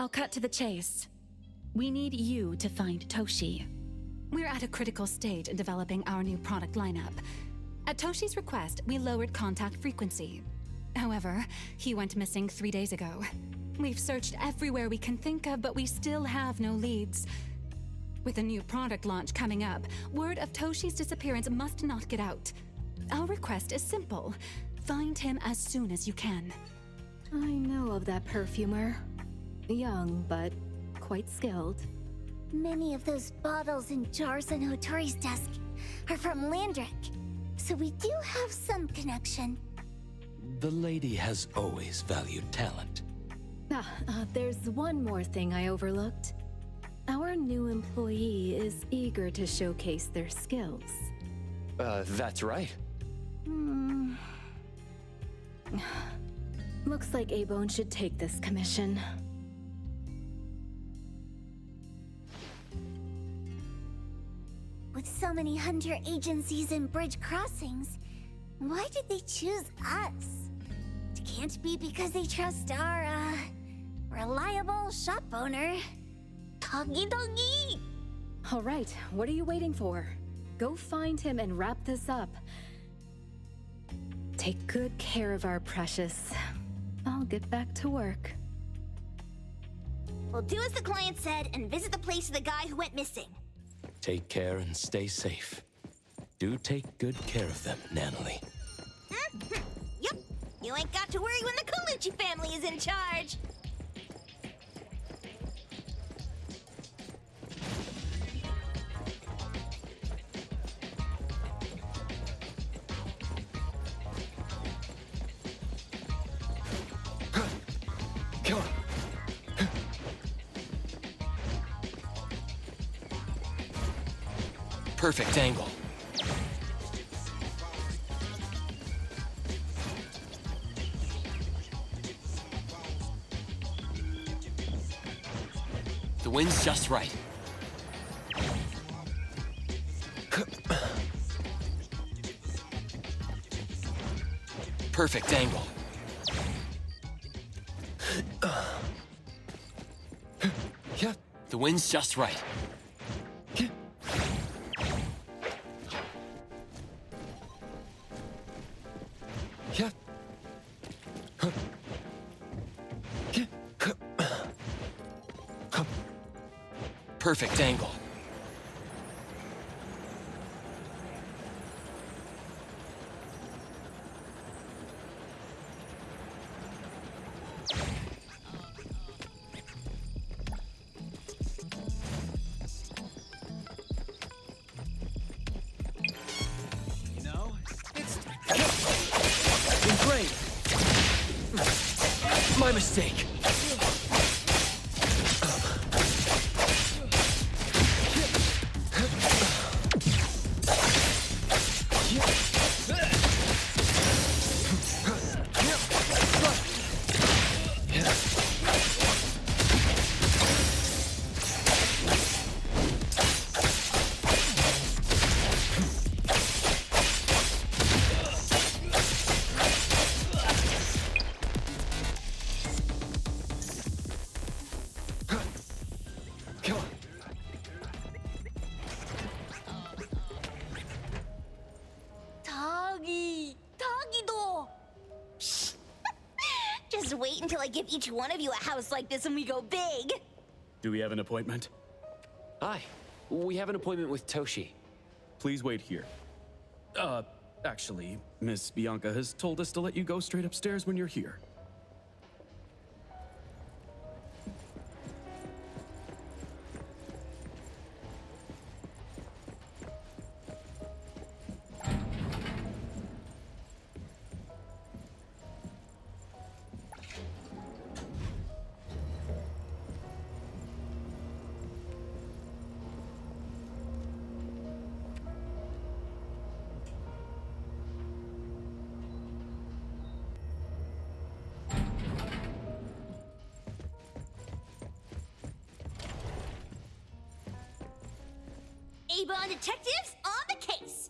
I'll cut to the chase. We need you to find Toshi. We're at a critical stage in developing our new product lineup. At Toshi's request, we lowered contact frequency. However, he went missing 3 days ago. We've searched everywhere we can think of, but we still have no leads. With a new product launch coming up, word of Toshi's disappearance must not get out. Our request is simple. Find him as soon as you can. I know of that perfumer. Young, but quite skilled. Many of those bottles and jars on Hotori's desk are from Landrick, so we do have some connection. The lady has always valued talent. There's one more thing I overlooked. Our new employee is eager to showcase their skills. That's right. Looks like A-Bone should take this commission. With so many hunter agencies and bridge crossings, why did they choose us? It can't be because they trust our, reliable shop owner. Togi Dogi! All right, what are you waiting for? Go find him and wrap this up. Take good care of our precious. I'll get back to work. We'll do as the client said and visit the place of the guy who went missing. Take care and stay safe. Do take good care of them, Nanalie. Yep, you ain't got to worry when the Colucci family is in charge. Come on. Perfect angle. The wind's just right. Perfect angle. Yeah. The wind's just right. Yeah. Perfect angle. Great. My mistake. Come on. Togi-do! Shh. Just wait until I give each one of you a house like this and we go big. Do we have an appointment? Hi. We have an appointment with Toshi. Please wait here. Actually, Miss Bianca has told us to let you go straight upstairs when you're here. A-Bond detectives on the case.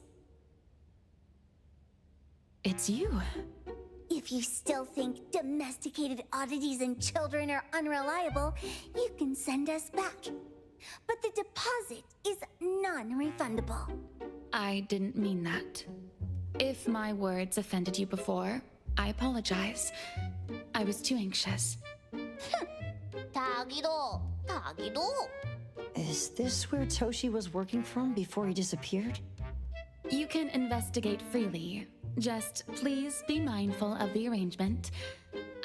It's you. If If you still think domesticated oddities and children are unreliable, you can send us back. But the deposit is non-refundable. I didn't mean that. If my words offended you before, I apologize. I was too anxious. 다기도. Is this where Toshi was working from before he disappeared? You can investigate freely. Just please be mindful of the arrangement.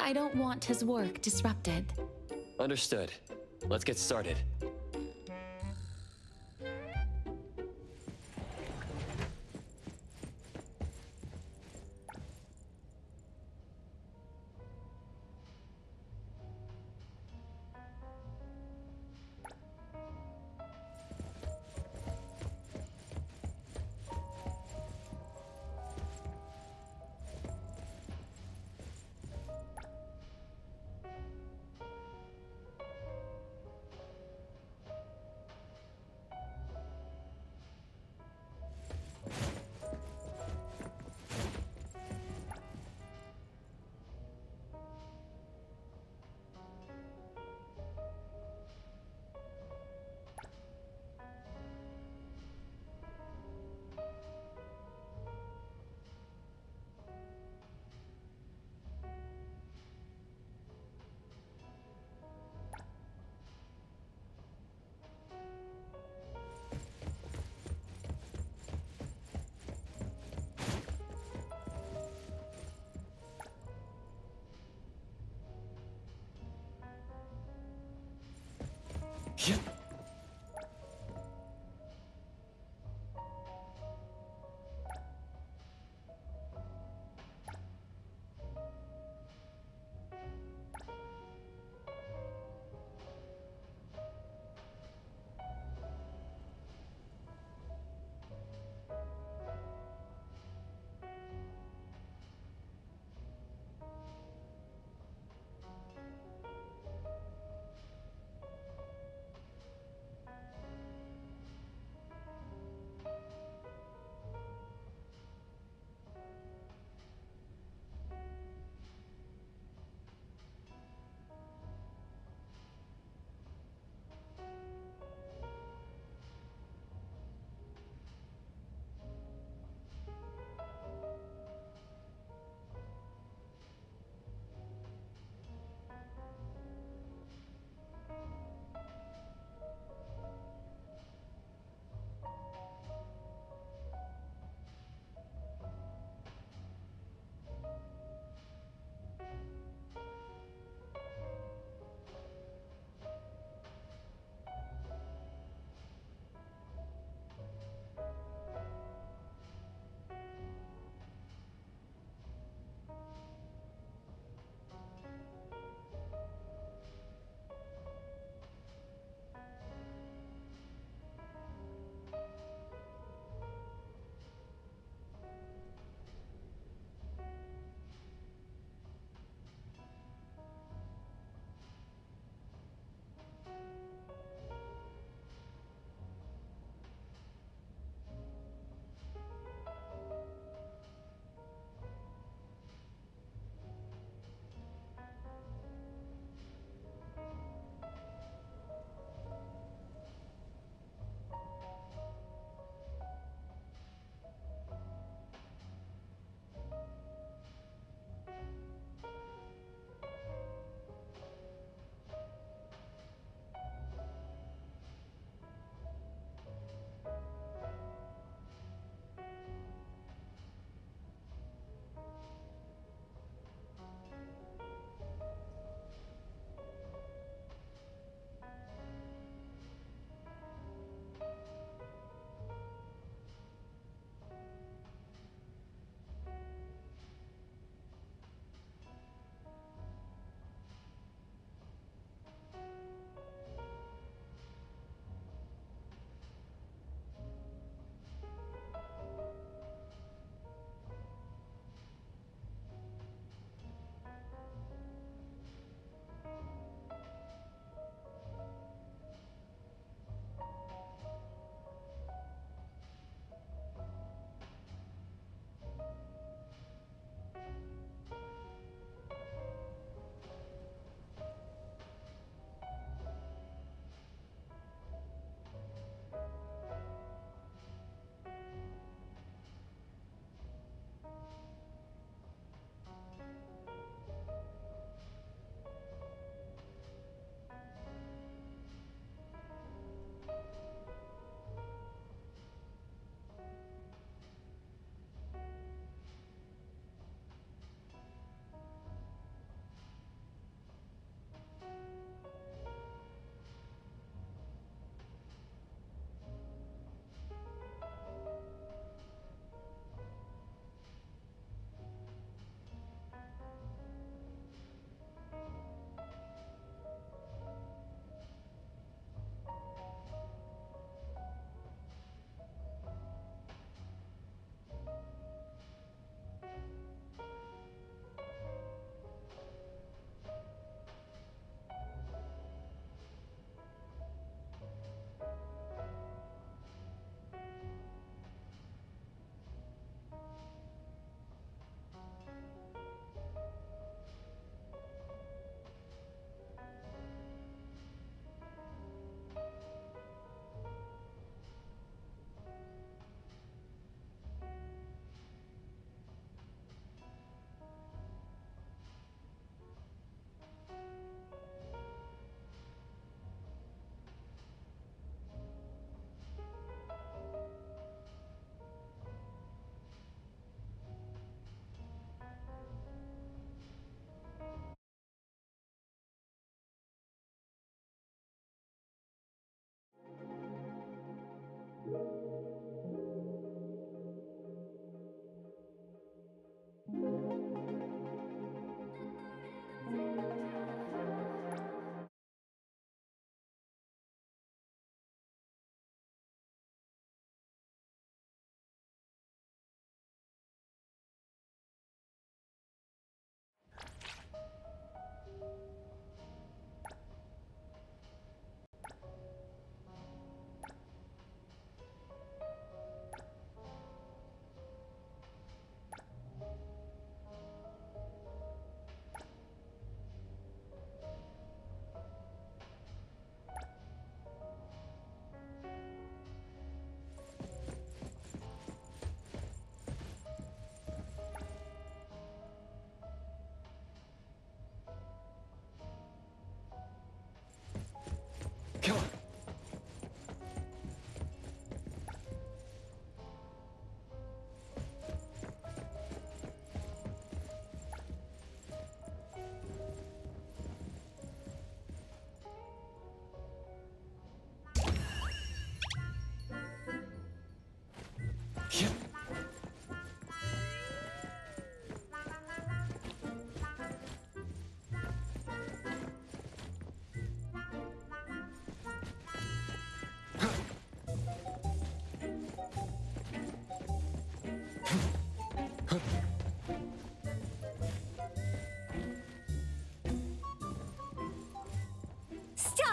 I don't want his work disrupted. Understood. Let's get started.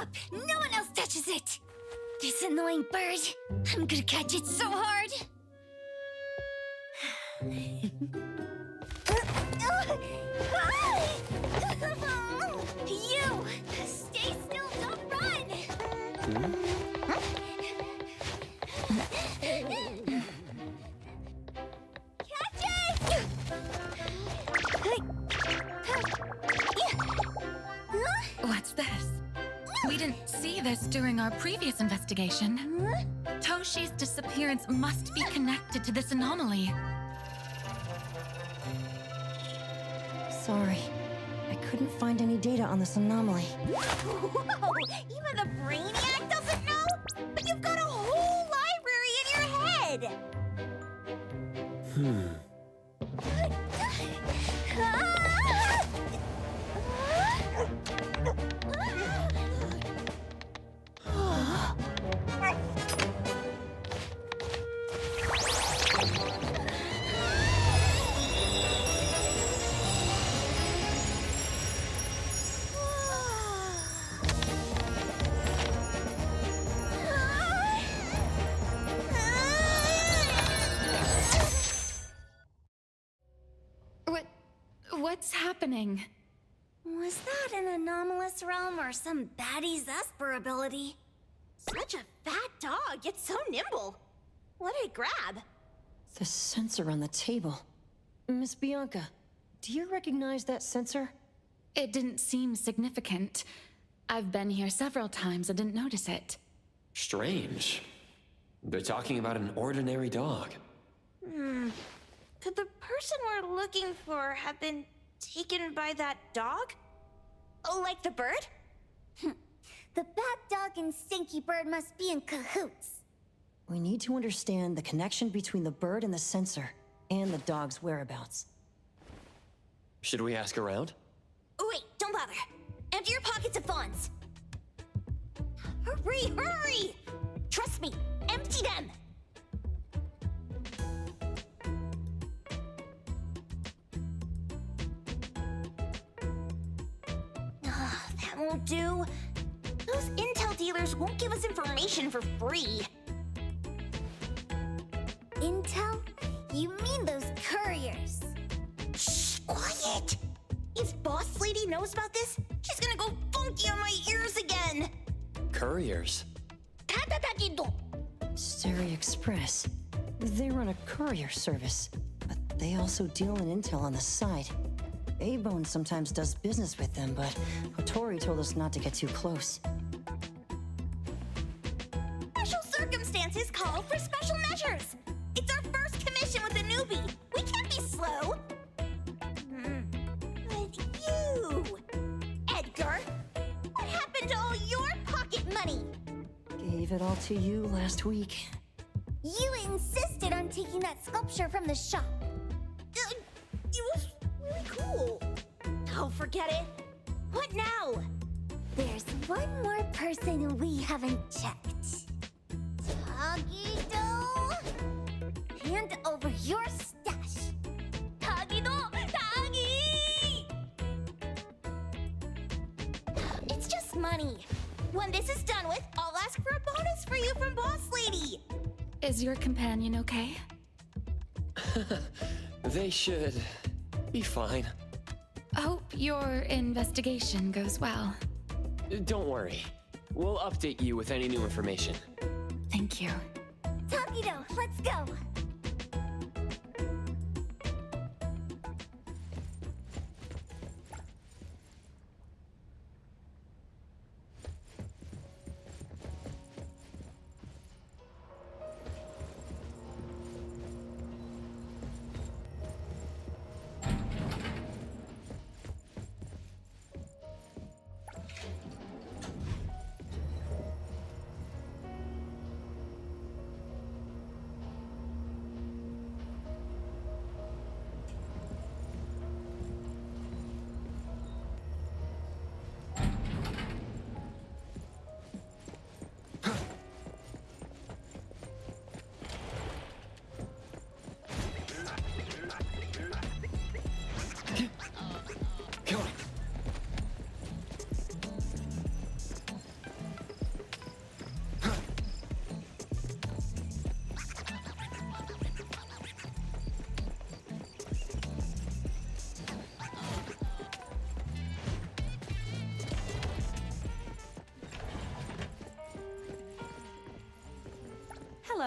up! No one else touches it! This annoying bird. I'm gonna catch it so hard! You! Stay still, don't run! Catch it! What's this? We didn't see this during our previous investigation. Toshi's disappearance must be connected to this anomaly. Sorry. I couldn't find any data on this anomaly. Whoa! Even the Brainiac doesn't know? But you've got a whole library in your head! What's happening? Was that an anomalous realm or some baddie's Esper ability? Such a fat dog, yet so nimble. What did it grab? The sensor on the table. Miss Bianca, do you recognize that sensor? It didn't seem significant. I've been here several times and didn't notice it. Strange. They're talking about an ordinary dog. Could the person we're looking for have been taken by that dog? Oh, like the bird? The bat dog and Stinky Bird must be in cahoots. We need to understand the connection between the bird and the sensor, and the dog's whereabouts. Should we ask around? Oh, wait, don't bother. Empty your pockets of funds. Hurry, hurry! Trust me, empty them! That won't do. Those intel dealers won't give us information for free. Intel? You mean those couriers? Shh, quiet! If Boss Lady knows about this, she's gonna go funky on my ears again! Couriers? Steri Express. They run a courier service, but they also deal in intel on the side. A-Bone sometimes does business with them, but Otori told us not to get too close. Special circumstances call for special measures! It's our first commission with a newbie! We can't be slow! But you... Edgar! What happened to all your pocket money? Gave it all to you last week. You insisted on taking that sculpture from the shop. It was really cool. Oh, forget it. What now? There's one more person we haven't checked. Tagido! Hand over your stash. Tagido! Tagi! It's just money. When this is done with, I'll ask for a bonus for you from Boss Lady. Is your companion okay? They should be fine. Hope your investigation goes well. Don't worry. We'll update you with any new information. Thank you. Tagido, let's go.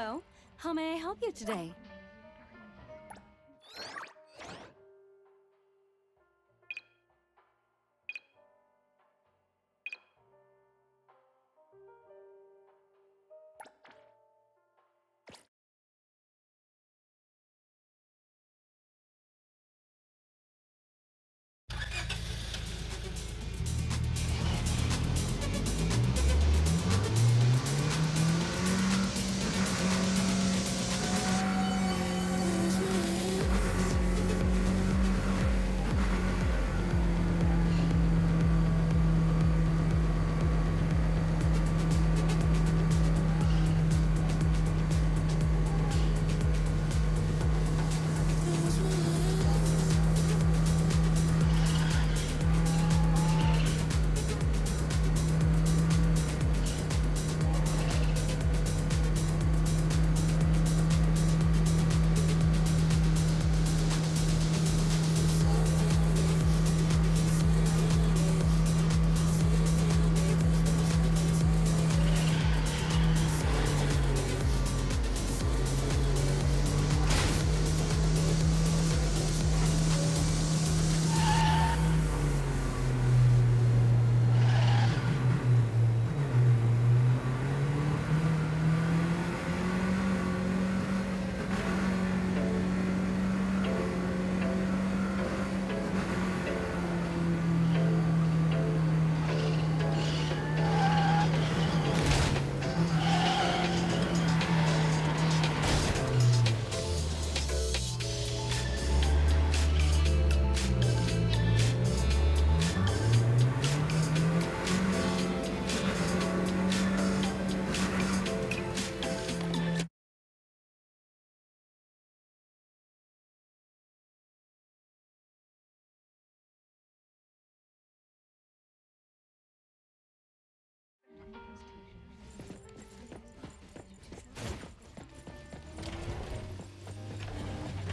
Hello. How may I help you today?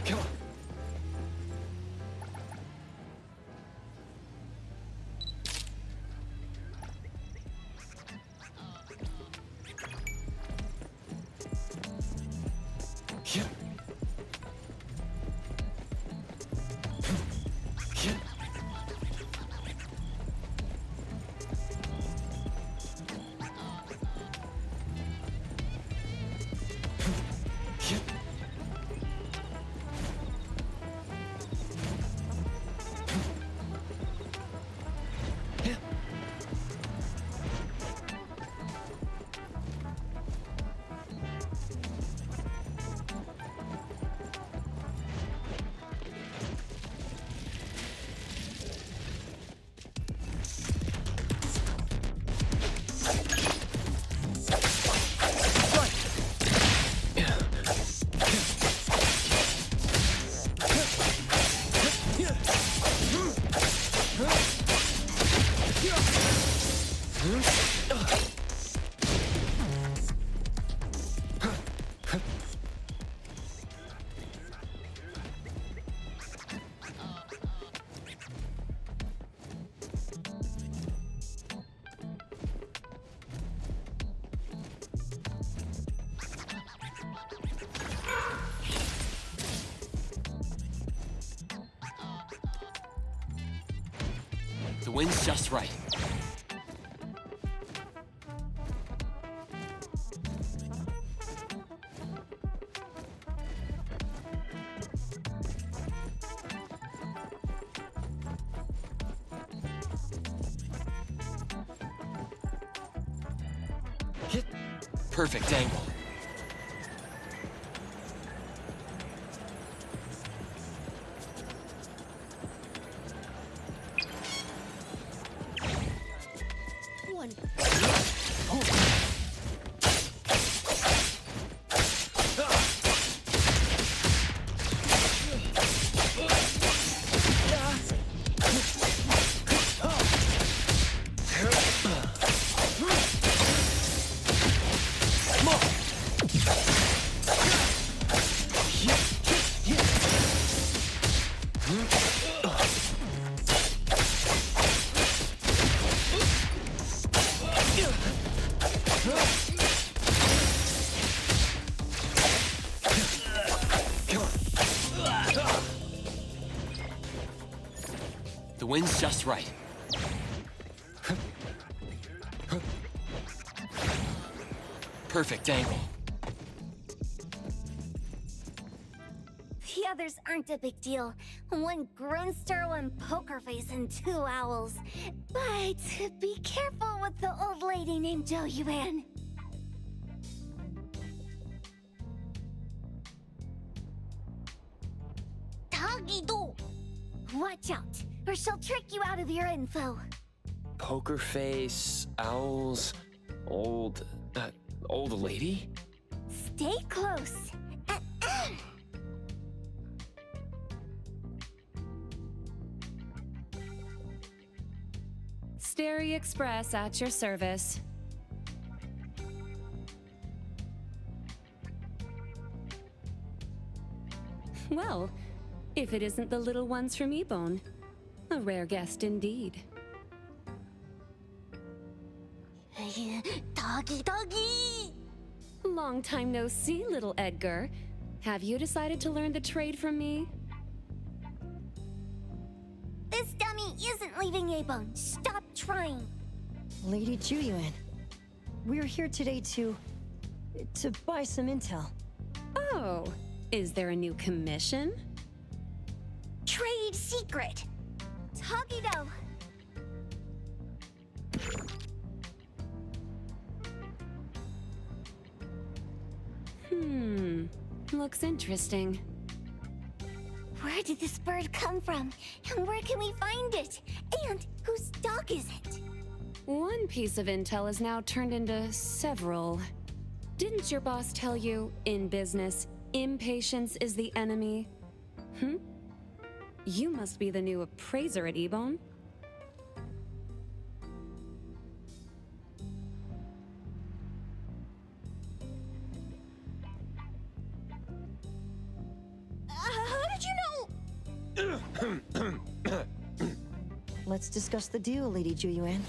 Come on. Yeah. Yeah. Yeah. The wind's just right. Hit. Perfect angle. Come on. wind's just right. Perfect angle. The others aren't a big deal. One Grunster, one Poker Face, and two owls. But be careful with the old lady named Jo Yuan. Tagido! Watch out, or she'll trick you out of your info. Poker face, owls, old lady? Stay close. Stary Express at your service. Well, if it isn't the little ones from Ebone, a rare guest indeed. Doggy! Long time no see, little Edgar. Have you decided to learn the trade from me? This dummy isn't leaving Ebone. Stop trying. Lady Juyuan, we're here today to buy some intel. Oh, is there a new commission? Trade secret. Tagido. Looks interesting. Where did this bird come from? And where can we find it? And whose dog is it? One piece of intel is now turned into several. Didn't your boss tell you, in business, impatience is the enemy? You must be the new appraiser at Ebone. How did you know? Let's discuss the deal, Lady Juyuan.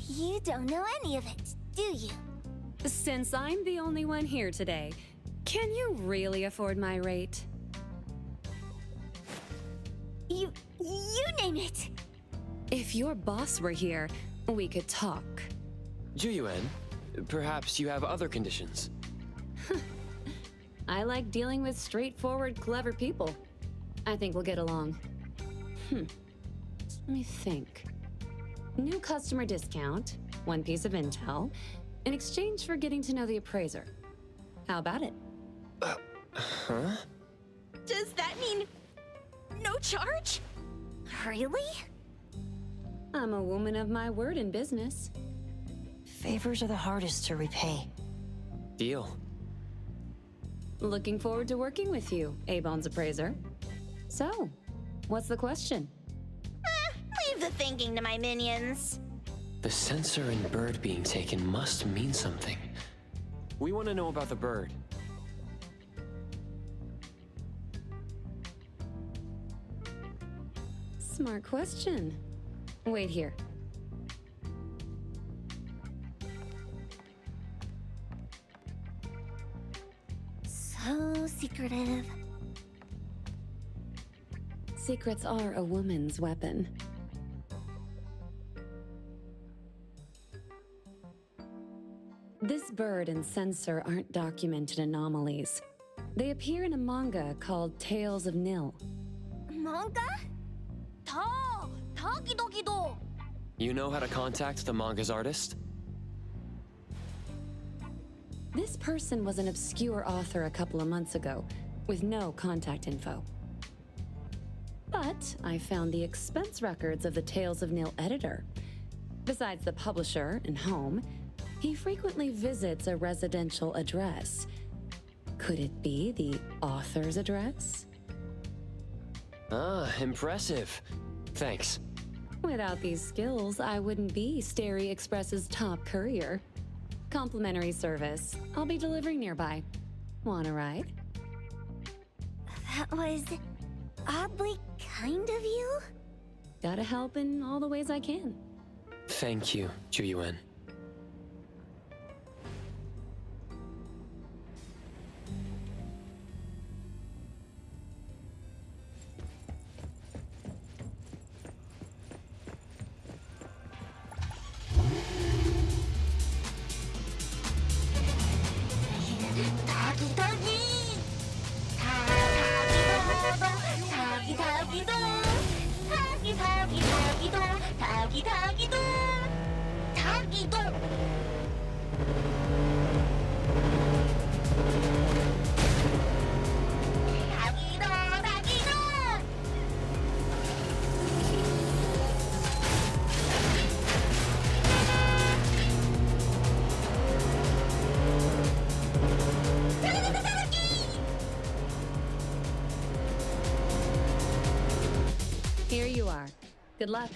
You don't know any of it, do you? Since I'm the only one here today, can you really afford my rate? You name it. If your boss were here, we could talk. Juyuan, perhaps you have other conditions. I like dealing with straightforward, clever people. I think we'll get along. Let me think. New customer discount, one piece of intel, in exchange for getting to know the appraiser. How about it? Huh? Does that mean no charge? Really? I'm a woman of my word in business. Favors are the hardest to repay. Deal. Looking forward to working with you, Ebone's appraiser. So, what's the question? Leave the thinking to my minions. The sensor and bird being taken must mean something. We want to know about the bird. Smart question. Wait here. So secretive. Secrets are a woman's weapon. This bird and sensor aren't documented anomalies. They appear in a manga called Tales of Nil. Manga? Tagido. You know how to contact the manga's artist? This person was an obscure author a couple of months ago, with no contact info. But I found the expense records of the Tales of Nil editor. Besides the publisher and home, he frequently visits a residential address. Could it be the author's address? Ah, impressive. Thanks. Without these skills, I wouldn't be Stary Express's top courier. Complimentary service. I'll be delivering nearby. Want a ride? That was oddly kind of you. Gotta help in all the ways I can. Thank you, Juyuan. Here you are. Good luck.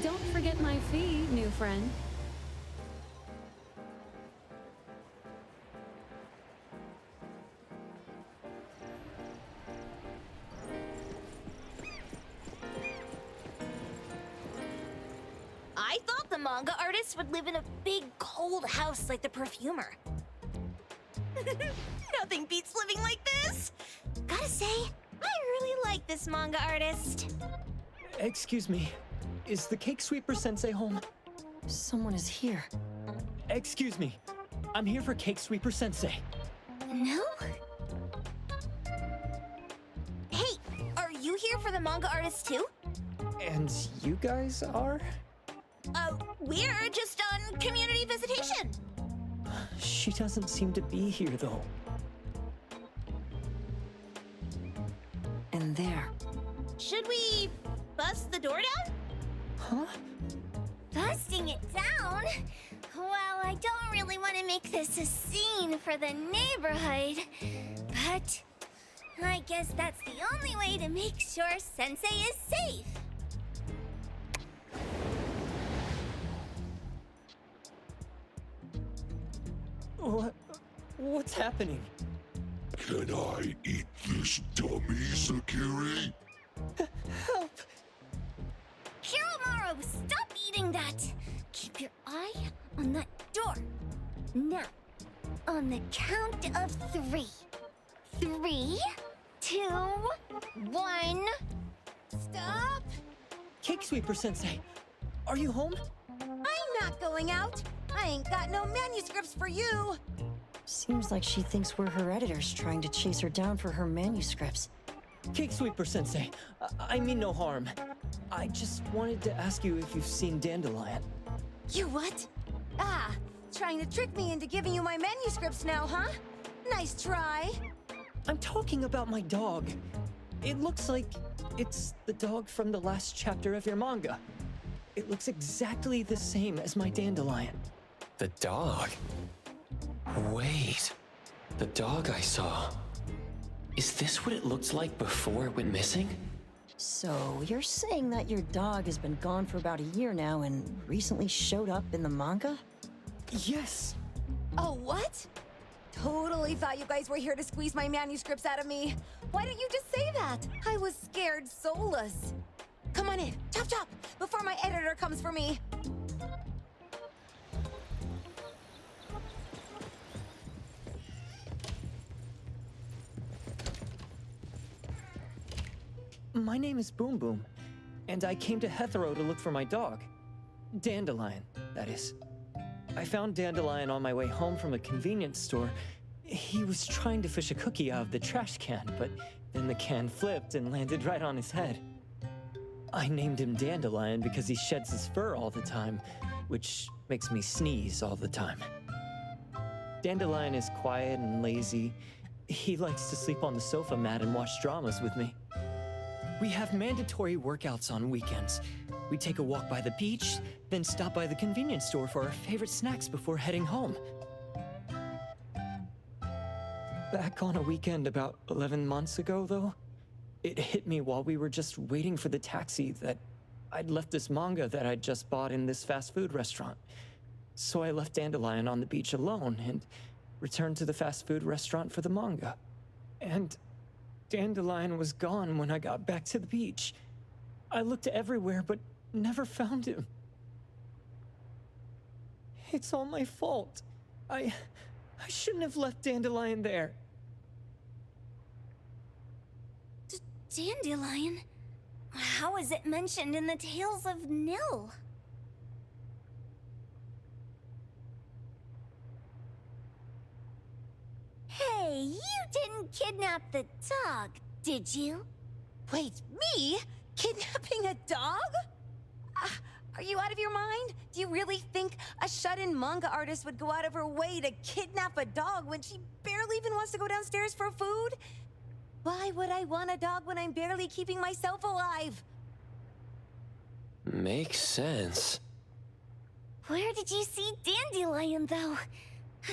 Don't forget my fee, new friend. I thought the manga artist would live in a big, cold house like the perfumer. Nothing beats living like this! Gotta say, I really like this manga artist. Excuse me. Is the Cake Sweeper Sensei home? Someone is here. Excuse me. I'm here for Cake Sweeper Sensei. No? Hey, are you here for the manga artist too? And you guys are? We're just on community visitation. She doesn't seem to be here, though. And there. Should we bust the door down? Huh? Busting it down? Well, I don't really want to make this a scene for the neighborhood, but I guess that's the only way to make sure Sensei is safe. What's happening? Can I eat this dummy, Sakiri? Help! Hiromaru, stop eating that! Keep your eye on that door. Now, on the count of 3. 3, 2, 1. Stop! Cake Sweeper Sensei, are you home? I'm not going out. I ain't got no manuscripts for you. Seems like she thinks we're her editors trying to chase her down for her manuscripts. Cake Sweeper Sensei, I mean no harm. I just wanted to ask you if you've seen Dandelion. You what? Ah, trying to trick me into giving you my manuscripts now, huh? Nice try. I'm talking about my dog. It looks like it's the dog from the last chapter of your manga. It looks exactly the same as my Dandelion. The dog? Wait. The dog I saw. Is this what it looked like before it went missing? So, you're saying that your dog has been gone for about a year now and recently showed up in the manga? Yes! Oh, what? Totally thought you guys were here to squeeze my manuscripts out of me. Why didn't you just say that? I was scared soulless. Come on in, chop chop, before my editor comes for me. My name is Boom Boom, and I came to Hethero to look for my dog. Dandelion, that is. I found Dandelion on my way home from a convenience store. He was trying to fish a cookie out of the trash can, but then the can flipped and landed right on his head. I named him Dandelion because he sheds his fur all the time, which makes me sneeze all the time. Dandelion is quiet and lazy. He likes to sleep on the sofa mat and watch dramas with me. We have mandatory workouts on weekends. We take a walk by the beach, then stop by the convenience store for our favorite snacks before heading home. Back on a weekend about 11 months ago, though, it hit me while we were just waiting for the taxi that I'd left this manga that I'd just bought in this fast food restaurant. So I left Dandelion on the beach alone and returned to the fast food restaurant for the manga. And Dandelion was gone when I got back to the beach. I looked everywhere, but never found him. It's all my fault. I shouldn't have left Dandelion there. Dandelion? How is it mentioned in the Tales of Nil? Hey, you didn't kidnap the dog, did you? Wait, me? Kidnapping a dog? Are you out of your mind? Do you really think a shut-in manga artist would go out of her way to kidnap a dog when she barely even wants to go downstairs for food? Why would I want a dog when I'm barely keeping myself alive? Makes sense. Where did you see Dandelion, though?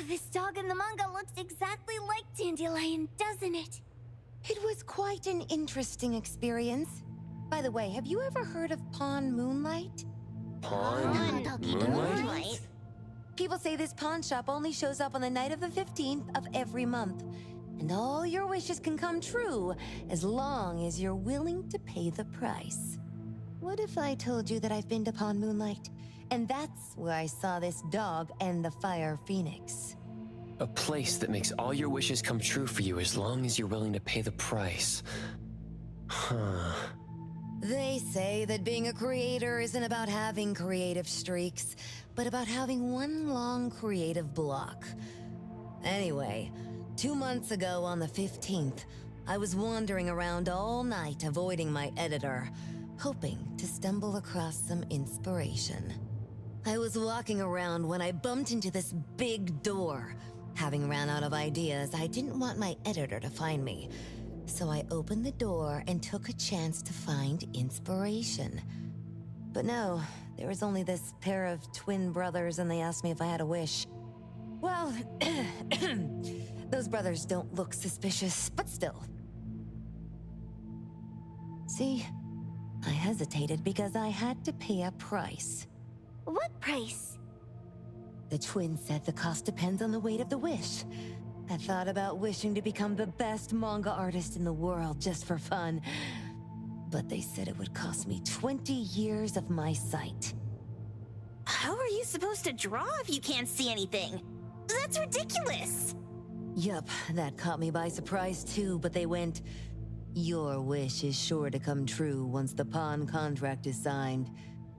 This dog in the manga looks exactly like Dandelion, doesn't it? It was quite an interesting experience. By the way, have you ever heard of Pawn Moonlight? Pawn Moonlight? People say this pawn shop only shows up on the night of the 15th of every month. And all your wishes can come true as long as you're willing to pay the price. What if I told you that I've been to Pawn Moonlight? And that's where I saw this dog and the Fire Phoenix. A place that makes all your wishes come true for you as long as you're willing to pay the price. Huh. They say that being a creator isn't about having creative streaks, but about having one long creative block. Anyway, 2 months ago on the 15th, I was wandering around all night avoiding my editor, hoping to stumble across some inspiration. I was walking around when I bumped into this big door. Having ran out of ideas, I didn't want my editor to find me. So I opened the door and took a chance to find inspiration. But no, there was only this pair of twin brothers and they asked me if I had a wish. Well, those brothers don't look suspicious, but still. See, I hesitated because I had to pay a price. What price? The twins said the cost depends on the weight of the wish. I thought about wishing to become the best manga artist in the world just for fun. But they said it would cost me 20 years of my sight. How are you supposed to draw if you can't see anything? That's ridiculous! Yup, that caught me by surprise too, but they went, "Your wish is sure to come true once the pawn contract is signed,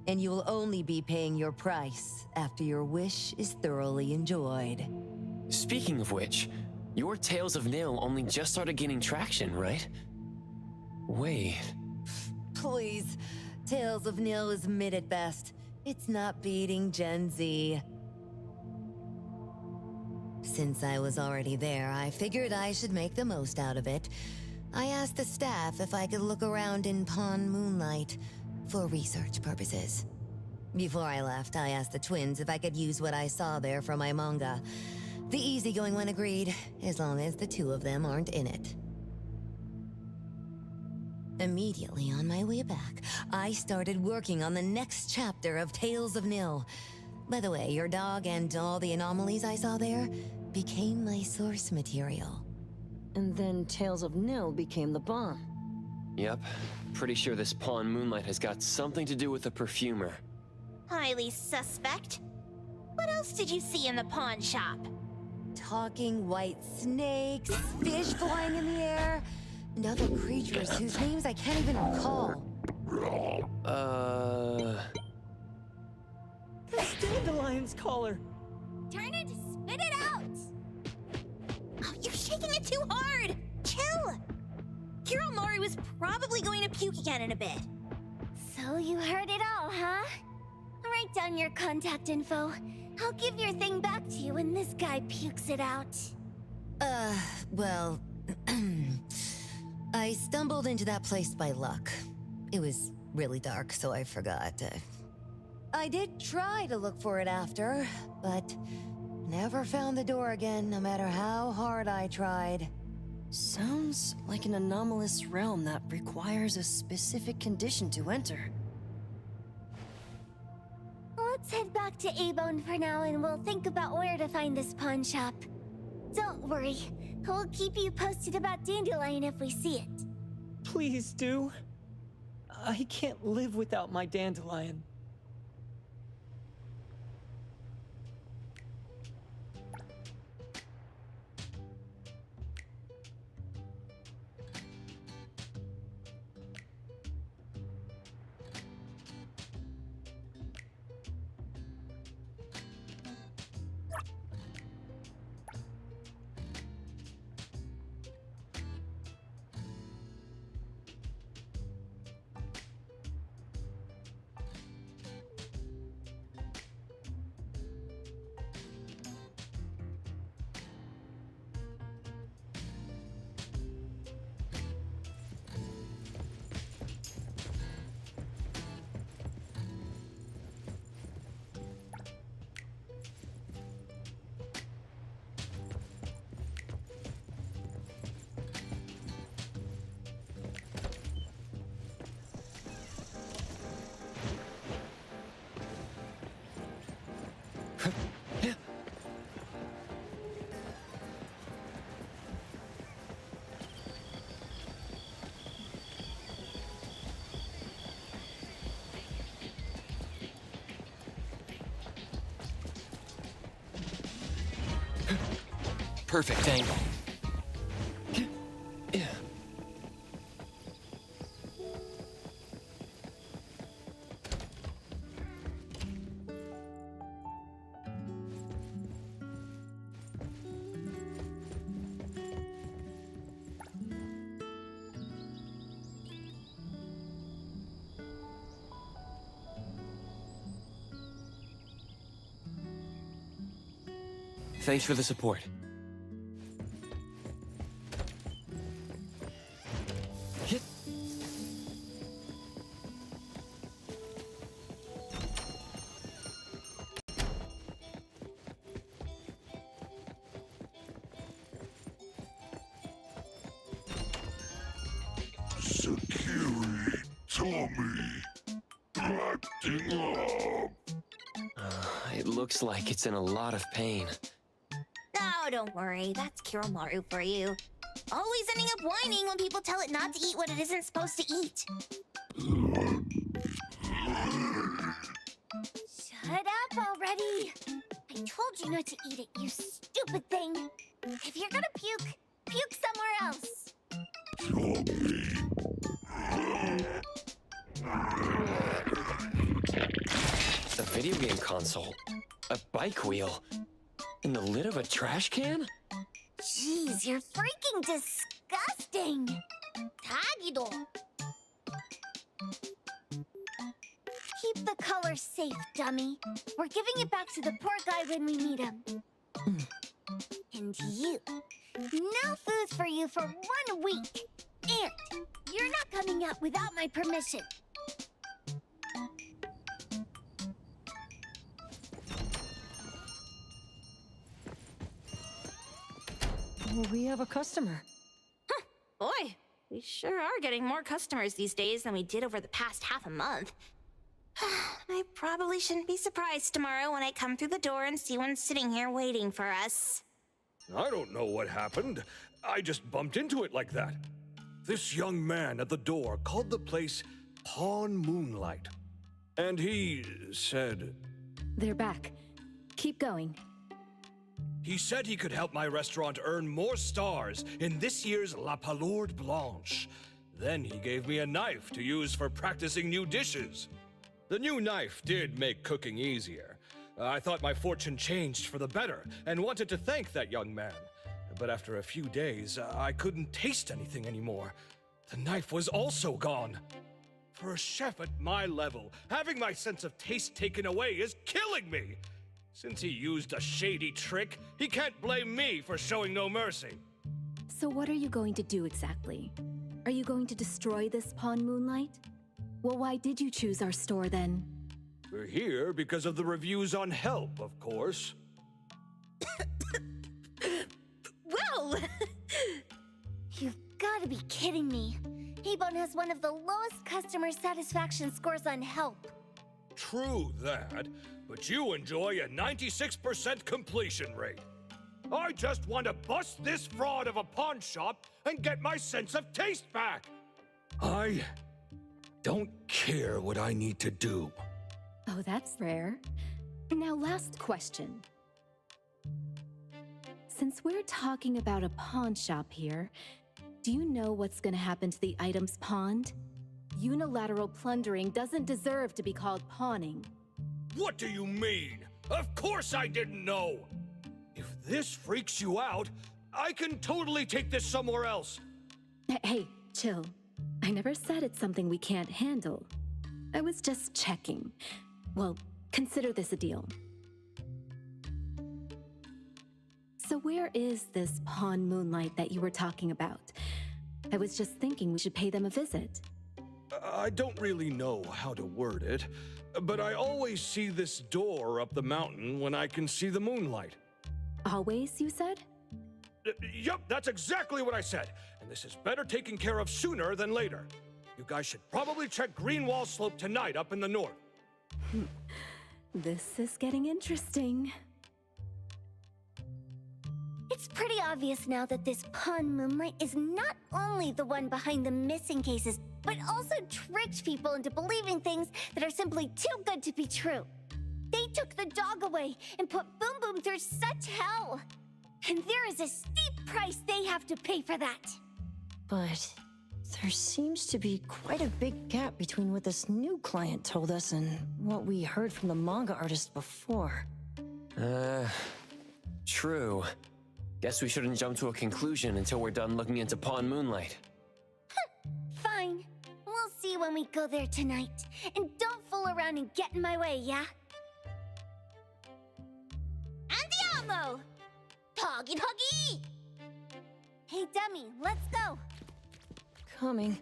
and you will only be paying your price after your wish is thoroughly enjoyed." Speaking of which, your Tales of Nil only just started gaining traction, right? Wait. Please, Tales of Nil is mid at best. It's not beating Gen Z. Since I was already there, I figured I should make the most out of it. I asked the staff if I could look around in Pawn Moonlight for research purposes. Before I left, I asked the twins if I could use what I saw there for my manga. The easygoing one agreed, as long as the two of them aren't in it. Immediately on my way back, I started working on the next chapter of Tales of Nil. By the way, your dog and all the anomalies I saw there became my source material. And then Tales of Nil became the bomb. Yep. Pretty sure this Pawn Moonlight has got something to do with the perfumer. Highly suspect. What else did you see in the pawn shop? Talking white snakes, fish flying in the air, and other creatures whose names I can't even recall. That's Dandelion's collar. Turn it, spit it out! Oh, you're shaking it too hard! Chill! Kiromori was probably going to puke again in a bit. So you heard it all, huh? Write down your contact info. I'll give your thing back to you when this guy pukes it out. Well, I stumbled into that place by luck. It was really dark, so I forgot. I did try to look for it after, but never found the door again, no matter how hard I tried. Sounds like an anomalous realm that requires a specific condition to enter. Let's head back to A-Bone for now and we'll think about where to find this pawn shop. Don't worry, we'll keep you posted about Dandelion if we see it. Please do. I can't live without my Dandelion. perfect angle. Thanks for the support. Sakiri, Tommy, acting up. It looks like it's in a lot of pain. Oh, don't worry. That's Kiromaru for you. Always ending up whining when people tell it not to eat what it isn't supposed to eat. Shut up already! I told you not to eat it, you stupid thing! If you're gonna puke, puke somewhere else! Tommy. A video game console, a bike wheel, and the lid of a trash can? Jeez, you're freaking disgusting! Tagido. Keep the color safe, dummy. We're giving it back to the poor guy when we meet him. And you. No food for you for 1 week. And you're not coming out without my permission. We have a customer. Boy, we sure are getting more customers these days than we did over the past half a month. I probably shouldn't be surprised tomorrow when I come through the door and see one sitting here waiting for us. I don't know what happened. I just bumped into it like that. This young man at the door called the place Pawn Moonlight. And he said... They're back. Keep going. He said he could help my restaurant earn more stars in this year's La Palourde Blanche. Then he gave me a knife to use for practicing new dishes. The new knife did make cooking easier. I thought my fortune changed for the better and wanted to thank that young man. But after a few days, I couldn't taste anything anymore. The knife was also gone. For a chef at my level, having my sense of taste taken away is killing me. Since he used a shady trick, he can't blame me for showing no mercy. So what are you going to do exactly? Are you going to destroy this Pawn Moonlight? Well, why did you choose our store then? We're here because of the reviews on Help, of course. Well, You've gotta be kidding me. Hebon has one of the lowest customer satisfaction scores on Help. True that, but you enjoy a 96% completion rate. I just want to bust this fraud of a pawn shop and get my sense of taste back. I don't care what I need to do. Oh, that's rare. Now, last question. Since we're talking about a pawn shop here, do you know what's gonna happen to the items pawned? Unilateral plundering doesn't deserve to be called pawning. What do you mean? Of course I didn't know! If this freaks you out, I can totally take this somewhere else. Hey, chill. I never said it's something we can't handle. I was just checking. Well, consider this a deal. So where is this Pawn Moonlight that you were talking about? I was just thinking we should pay them a visit. I don't really know how to word it, but I always see this door up the mountain when I can see the moonlight. Always, you said? Yup, that's exactly what I said. And this is better taken care of sooner than later. You guys should probably check Greenwall Slope tonight up in the north. This is getting interesting. It's pretty obvious now that this Pawn Moonlight is not only the one behind the missing cases, but also tricked people into believing things that are simply too good to be true. They took the dog away and put Boom Boom through such hell. And there is a steep price they have to pay for that. But there seems to be quite a big gap between what this new client told us and what we heard from the manga artist before. True. Guess we shouldn't jump to a conclusion until we're done looking into Pawn Moonlight. Fine. We'll see when we go there tonight. And don't fool around and get in my way, yeah? Andiamo! Toggy Toggy! Hey, dummy, let's go. Coming.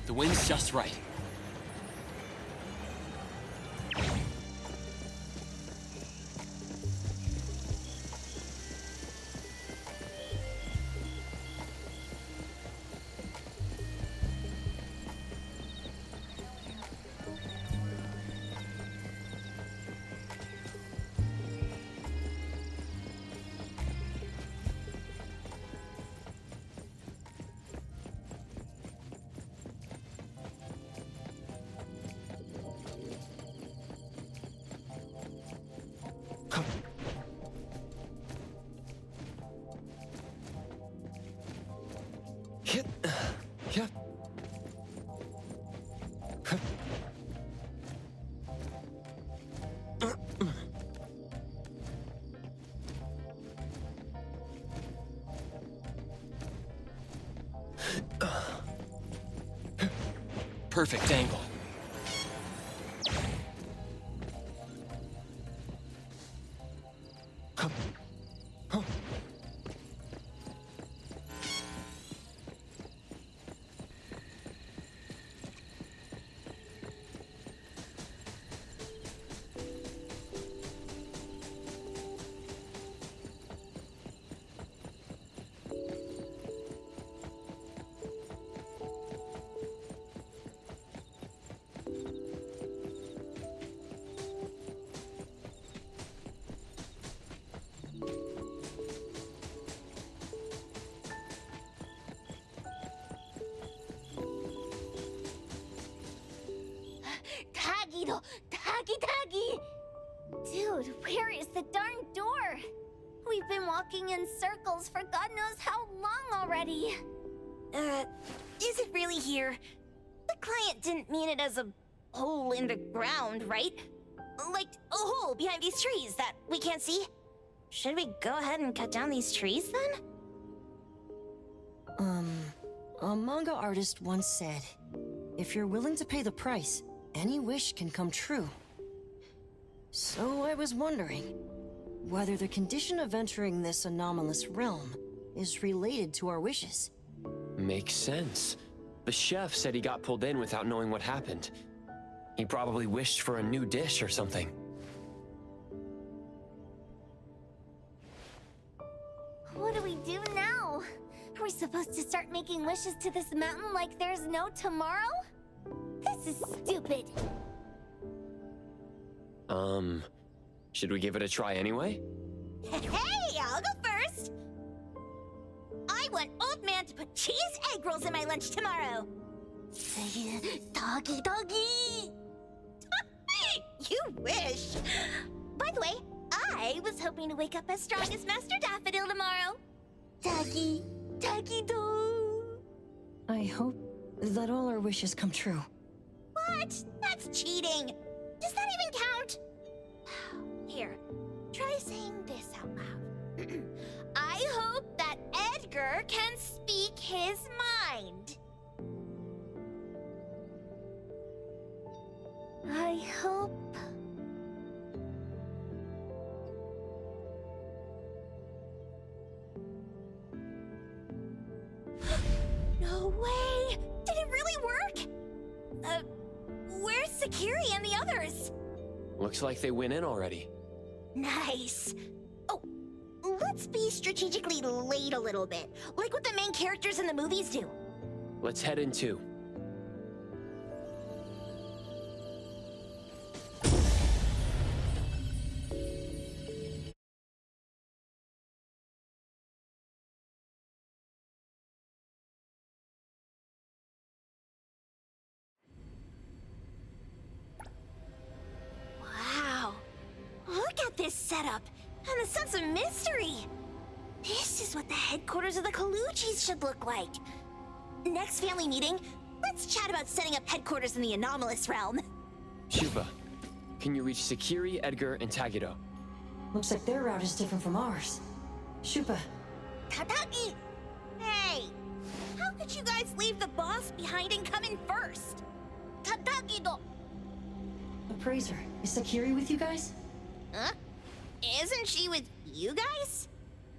The wind's just right. Yeah. Perfect angle. Tagido! Tagi! Dude, where is the darn door? We've been walking in circles for God knows how long already. Is it really here? The client didn't mean it as a hole in the ground, right? Like a hole behind these trees that we can't see? Should we go ahead and cut down these trees then? A manga artist once said, if you're willing to pay the price, any wish can come true. So I was wondering whether the condition of entering this anomalous realm is related to our wishes. Makes sense. The chef said he got pulled in without knowing what happened. He probably wished for a new dish or something. What do we do now? Are we supposed to start making wishes to this mountain like there's no tomorrow? This is stupid. Should we give it a try anyway? Hey, I'll go first! I want Old Man to put cheese egg rolls in my lunch tomorrow! Doggy! You wish! By the way, I was hoping to wake up as strong as Master Daffodil tomorrow. Doggy do! I hope that all our wishes come true. What? That's cheating! Does that even count? Here, try saying this out loud. I hope that Edgar can speak his mind. I hope... No way! Did it really work? Where's Sakiri and the others? Looks like they went in already. Nice. Oh, let's be strategically late a little bit, like what the main characters in the movies do. Let's head in too. Wow. Look at this setup and the sense of mystery. This is what the headquarters of the Colucci's should look like. Next family meeting, let's chat about setting up headquarters in the anomalous realm. Shupa, can you reach Sakiri, Edgar, and Tagito? Looks like their route is different from ours. Shupa, Tataki! Hey! How could you guys leave the boss behind and come in first? Tataki-do! Appraiser, is Sakiri with you guys? Huh? Isn't she with you guys?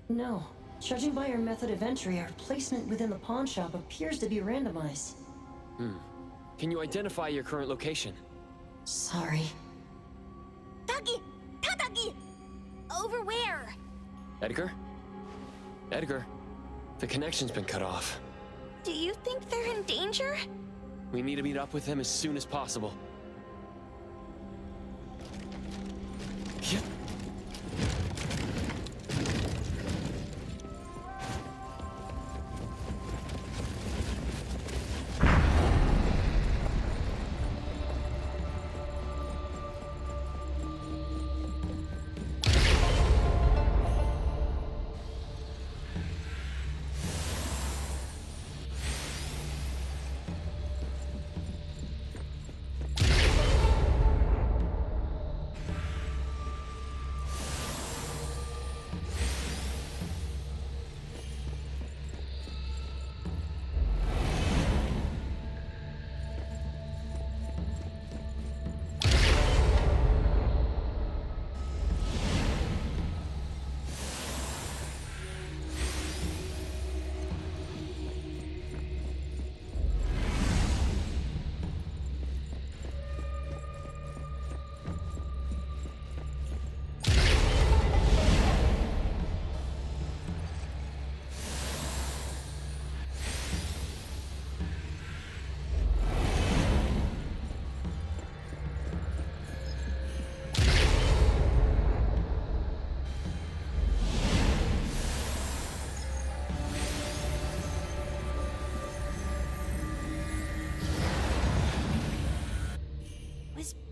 No. Judging by our method of entry, our placement within the pawn shop appears to be randomized. Can you identify your current location? Sorry. Taki! Tataki! Over where? Edgar? Edgar, the connection's been cut off. Do you think they're in danger? We need to meet up with them as soon as possible. Yeah.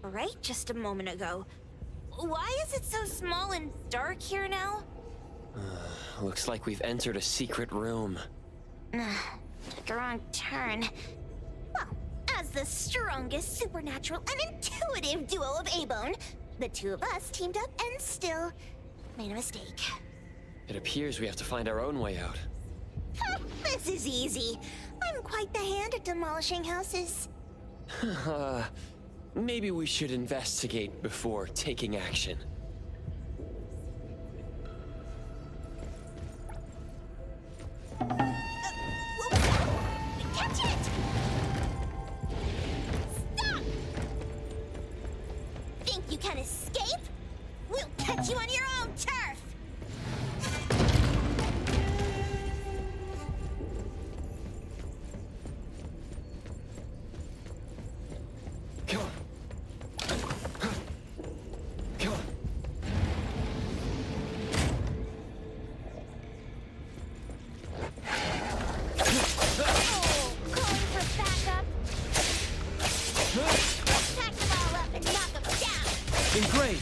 Bright just a moment ago. Why is it so small and dark here now? Looks like we've entered a secret room. Took a wrong turn. Well, as the strongest supernatural and intuitive duo of A-Bone, the two of us teamed up and still made a mistake. It appears we have to find our own way out. This is easy. I'm quite the hand at demolishing houses. Maybe we should investigate before taking action. Catch it! Stop! Think you can escape? We'll catch you on your own turf! Come on. Come on. Oh, calling for backup? Pack them all up and knock them down! Been great.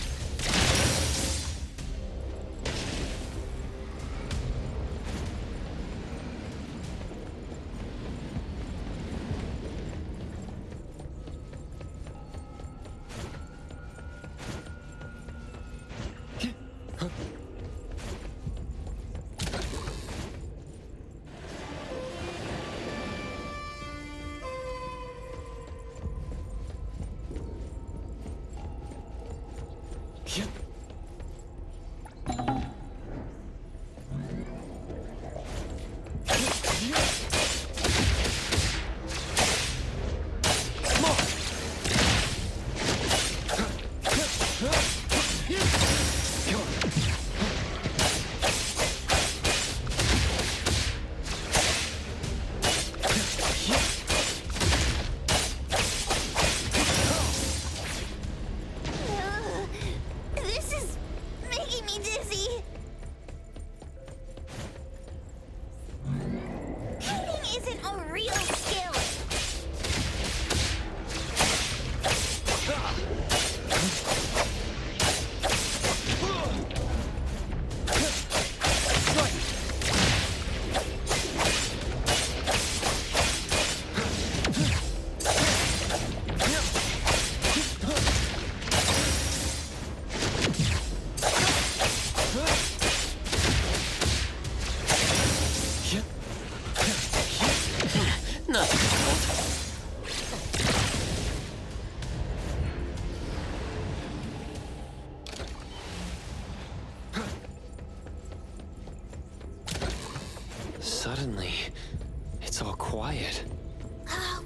quiet.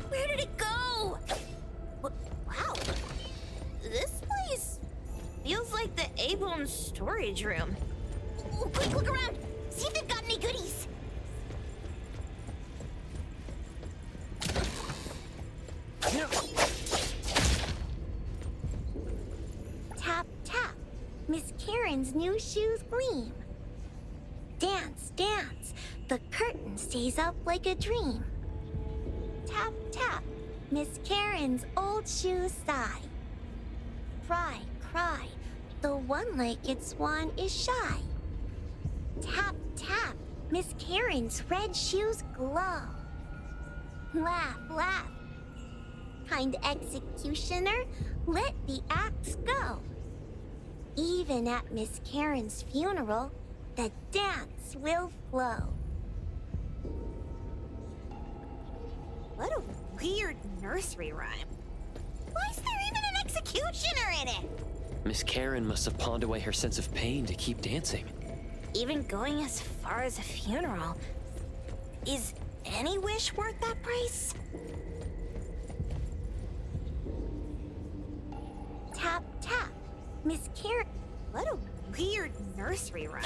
Where did it go? Wow. This place feels like the A-Bone storage room. Quick, look around! See if they've got any goodies! Tap, tap. Miss Karen's new shoes gleam. Dance, dance. The curtain stays up like a dream. Tap, tap. Miss Karen's old shoes sigh. Cry, cry. The one-legged swan is shy. Tap, tap. Miss Karen's red shoes glow. Laugh, laugh. Kind executioner, let the axe go. Even at Miss Karen's funeral, the dance will flow. What a weird nursery rhyme. Why is there even an executioner in it? Miss Karen must have pawned away her sense of pain to keep dancing. Even going as far as a funeral. Is any wish worth that price? Tap, tap. Miss Karen. What a weird nursery rhyme.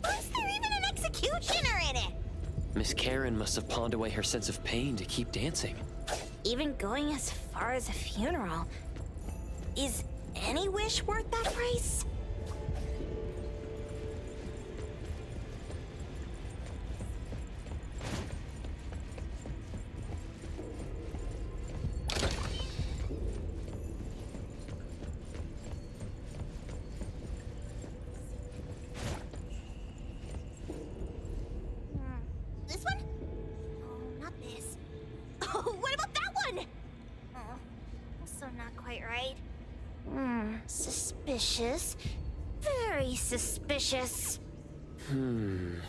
Why is there even an executioner in it? Miss Karen must have pawned away her sense of pain to keep dancing. Even going as far as a funeral. Is any wish worth that price? This one? Oh, not this. Oh, what about that one? Oh, also not quite right. Suspicious. Very suspicious. In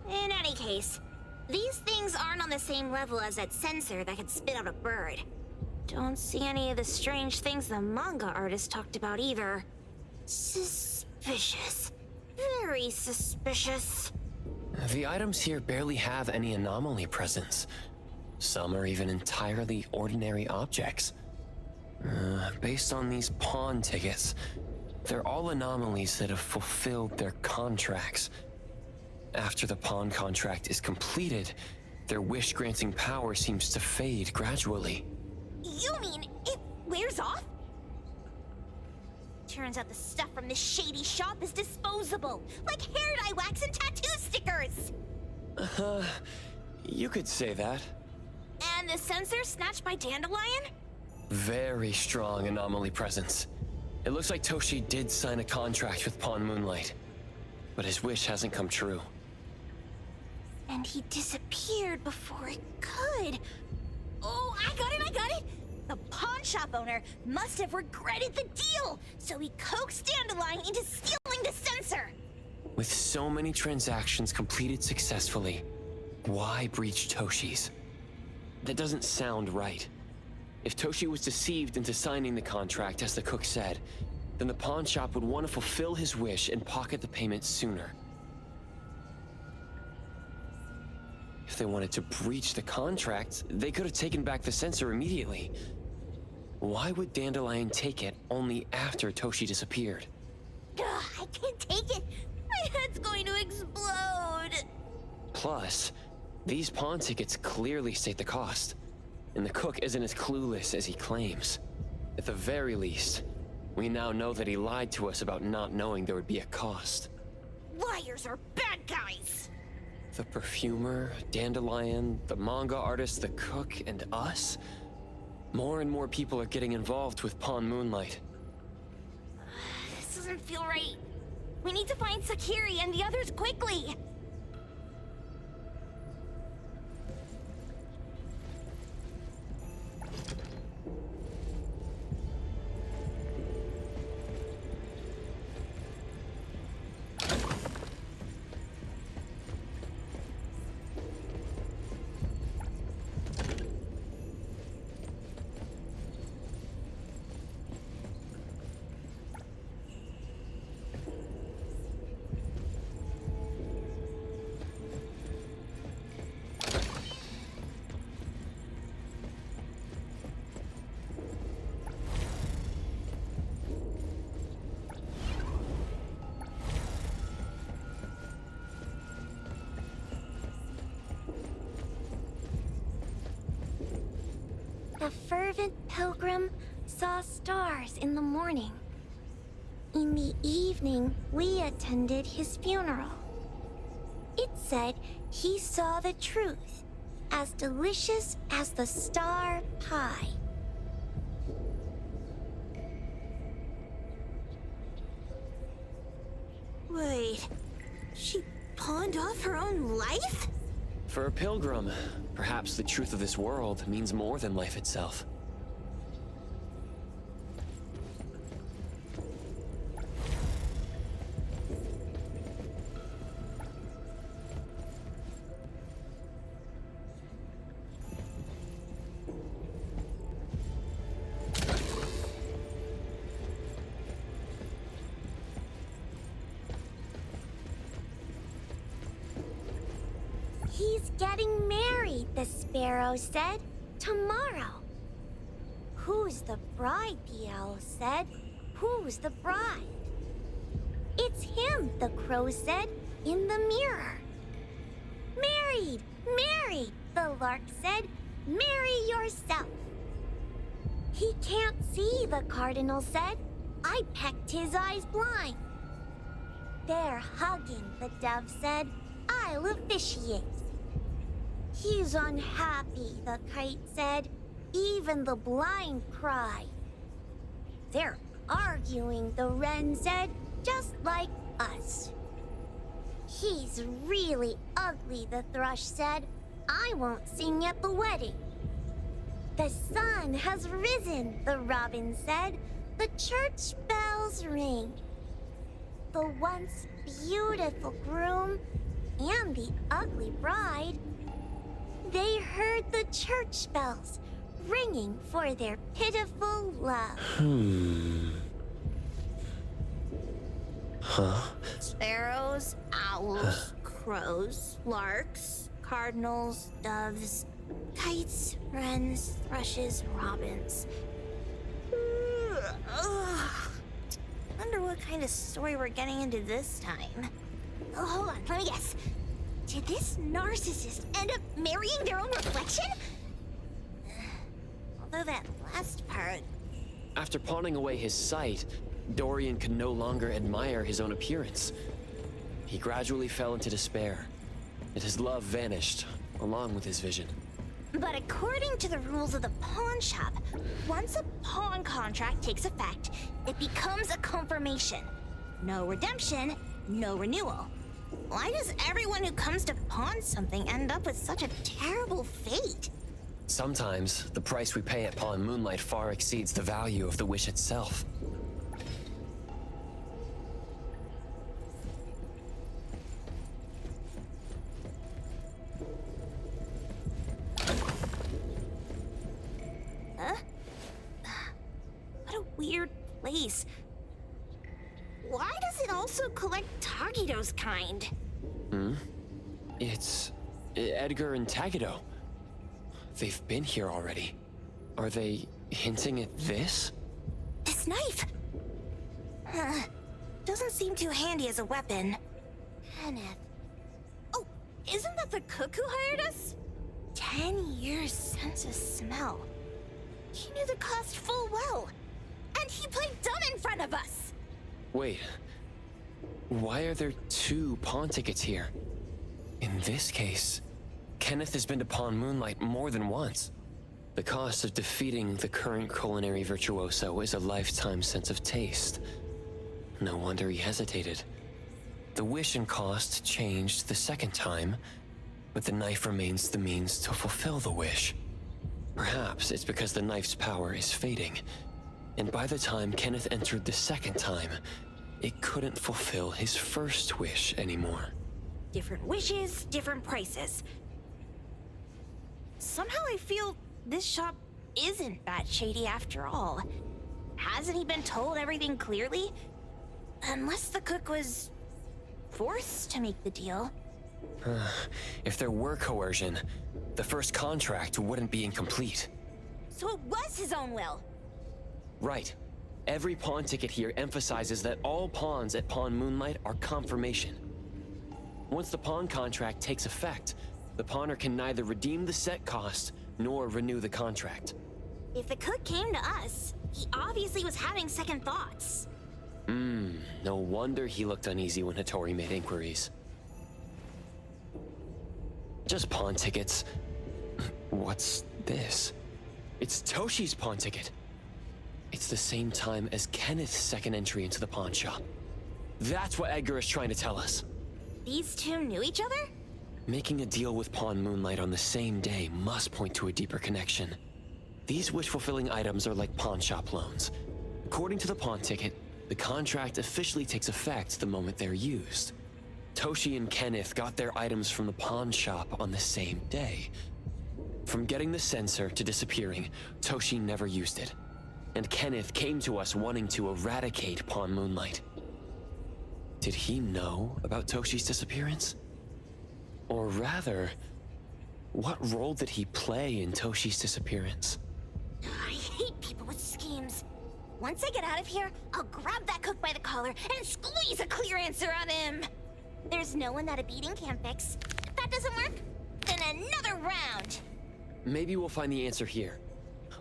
any case, these things aren't on the same level as that sensor that could spit out a bird. Don't see any of the strange things the manga artist talked about either. Suspicious. Very suspicious. The items here barely have any anomaly presence. Some are even entirely ordinary objects. Based on these pawn tickets, they're all anomalies that have fulfilled their contracts. After the pawn contract is completed, their wish-granting power seems to fade gradually. You mean it wears off? Turns out the stuff from this shady shop is disposable, like hair dye wax and tattoo stickers! You could say that. And the sensor snatched by Dandelion? Very strong anomaly presence. It looks like Toshi did sign a contract with Pawn Moonlight, but his wish hasn't come true. And he disappeared before it could. Oh, I got it! The pawn shop owner must have regretted the deal, so he coaxed Dandelion into stealing the sensor. With so many transactions completed successfully, why breach Toshi's? That doesn't sound right. If Toshi was deceived into signing the contract, as the cook said, then the pawn shop would want to fulfill his wish and pocket the payment sooner. If they wanted to breach the contract, they could have taken back the sensor immediately. Why would Dandelion take it only after Toshi disappeared? I can't take it. My head's going to explode. Plus, these pawn tickets clearly state the cost, and the cook isn't as clueless as he claims. At the very least, we now know that he lied to us about not knowing there would be a cost. Liars are bad guys. The perfumer, Dandelion, the manga artist, the cook, and us? More and more people are getting involved with Pawn Moonlight. This doesn't feel right. We need to find Sakiri and the others quickly. servant pilgrim saw stars in the morning. In the evening, we attended his funeral. It said he saw the truth, as delicious as the star pie. Wait, she pawned off her own life? For a pilgrim, perhaps the truth of this world means more than life itself. He's getting married, the sparrow said. Tomorrow. Who's the bride, the owl said. Who's the bride? It's him, the crow said, in the mirror. Married, married, the lark said. Marry yourself. He can't see, the cardinal said. I pecked his eyes blind. They're hugging, the dove said. I'll officiate. He's unhappy, the kite said. Even the blind cried. They're arguing, the wren said, just like us. He's really ugly, the thrush said. I won't sing at the wedding. The sun has risen, the robin said. The church bells ring. The once beautiful groom and the ugly bride, they heard the church bells ringing for their pitiful love. Sparrows, owls, crows, larks, cardinals, doves, kites, wrens, thrushes, robins. Wonder what kind of story we're getting into this time. Oh, hold on, let me guess. Did this narcissist end up marrying their own reflection? Although that last part... After pawning away his sight, Dorian could no longer admire his own appearance. He gradually fell into despair, and his love vanished, along with his vision. But according to the rules of the pawn shop, once a pawn contract takes effect, it becomes a confirmation. No redemption, no renewal. Why does everyone who comes to pawn something end up with such a terrible fate? Sometimes, the price we pay at Pawn Moonlight far exceeds the value of the wish itself. Huh? What a weird place. Why does it also collect Tagido's kind? It's Edgar and Tagido. They've been here already. Are they hinting at this? This knife! Doesn't seem too handy as a weapon. Kenneth. Oh, isn't that the cook who hired us? 10 years sense of smell. He knew the cost full well. And he played dumb in front of us! Wait. Why are there 2 pawn tickets here? In this case, Kenneth has been to Pawn Moonlight more than once. The cost of defeating the current culinary virtuoso is a lifetime sense of taste. No wonder he hesitated. The wish and cost changed the second time, but the knife remains the means to fulfill the wish. Perhaps it's because the knife's power is fading, and by the time Kenneth entered the second time, it couldn't fulfill his first wish anymore. Different wishes, different prices. Somehow I feel this shop isn't that shady after all. Hasn't he been told everything clearly? Unless the cook was forced to make the deal. If there were coercion, the first contract wouldn't be incomplete. So it was his own will. Right. Every pawn ticket here emphasizes that all pawns at Pawn Moonlight are confirmation. Once the pawn contract takes effect, the pawner can neither redeem the set cost nor renew the contract. If the cook came to us, he obviously was having second thoughts. No wonder he looked uneasy when Hattori made inquiries. Just pawn tickets. What's this? It's Toshi's pawn ticket. It's the same time as Kenneth's second entry into the pawn shop. That's what Edgar is trying to tell us. These two knew each other? Making a deal with Pawn Moonlight on the same day must point to a deeper connection. These wish-fulfilling items are like pawn shop loans. According to the pawn ticket, the contract officially takes effect the moment they're used. Toshi and Kenneth got their items from the pawn shop on the same day. From getting the sensor to disappearing, Toshi never used it. And Kenneth came to us wanting to eradicate Pawn Moonlight. Did he know about Toshi's disappearance? Or rather, what role did he play in Toshi's disappearance? I hate people with schemes. Once I get out of here, I'll grab that cook by the collar and squeeze a clear answer on him. There's no one that a beating can't fix. If that doesn't work, then another round. Maybe we'll find the answer here.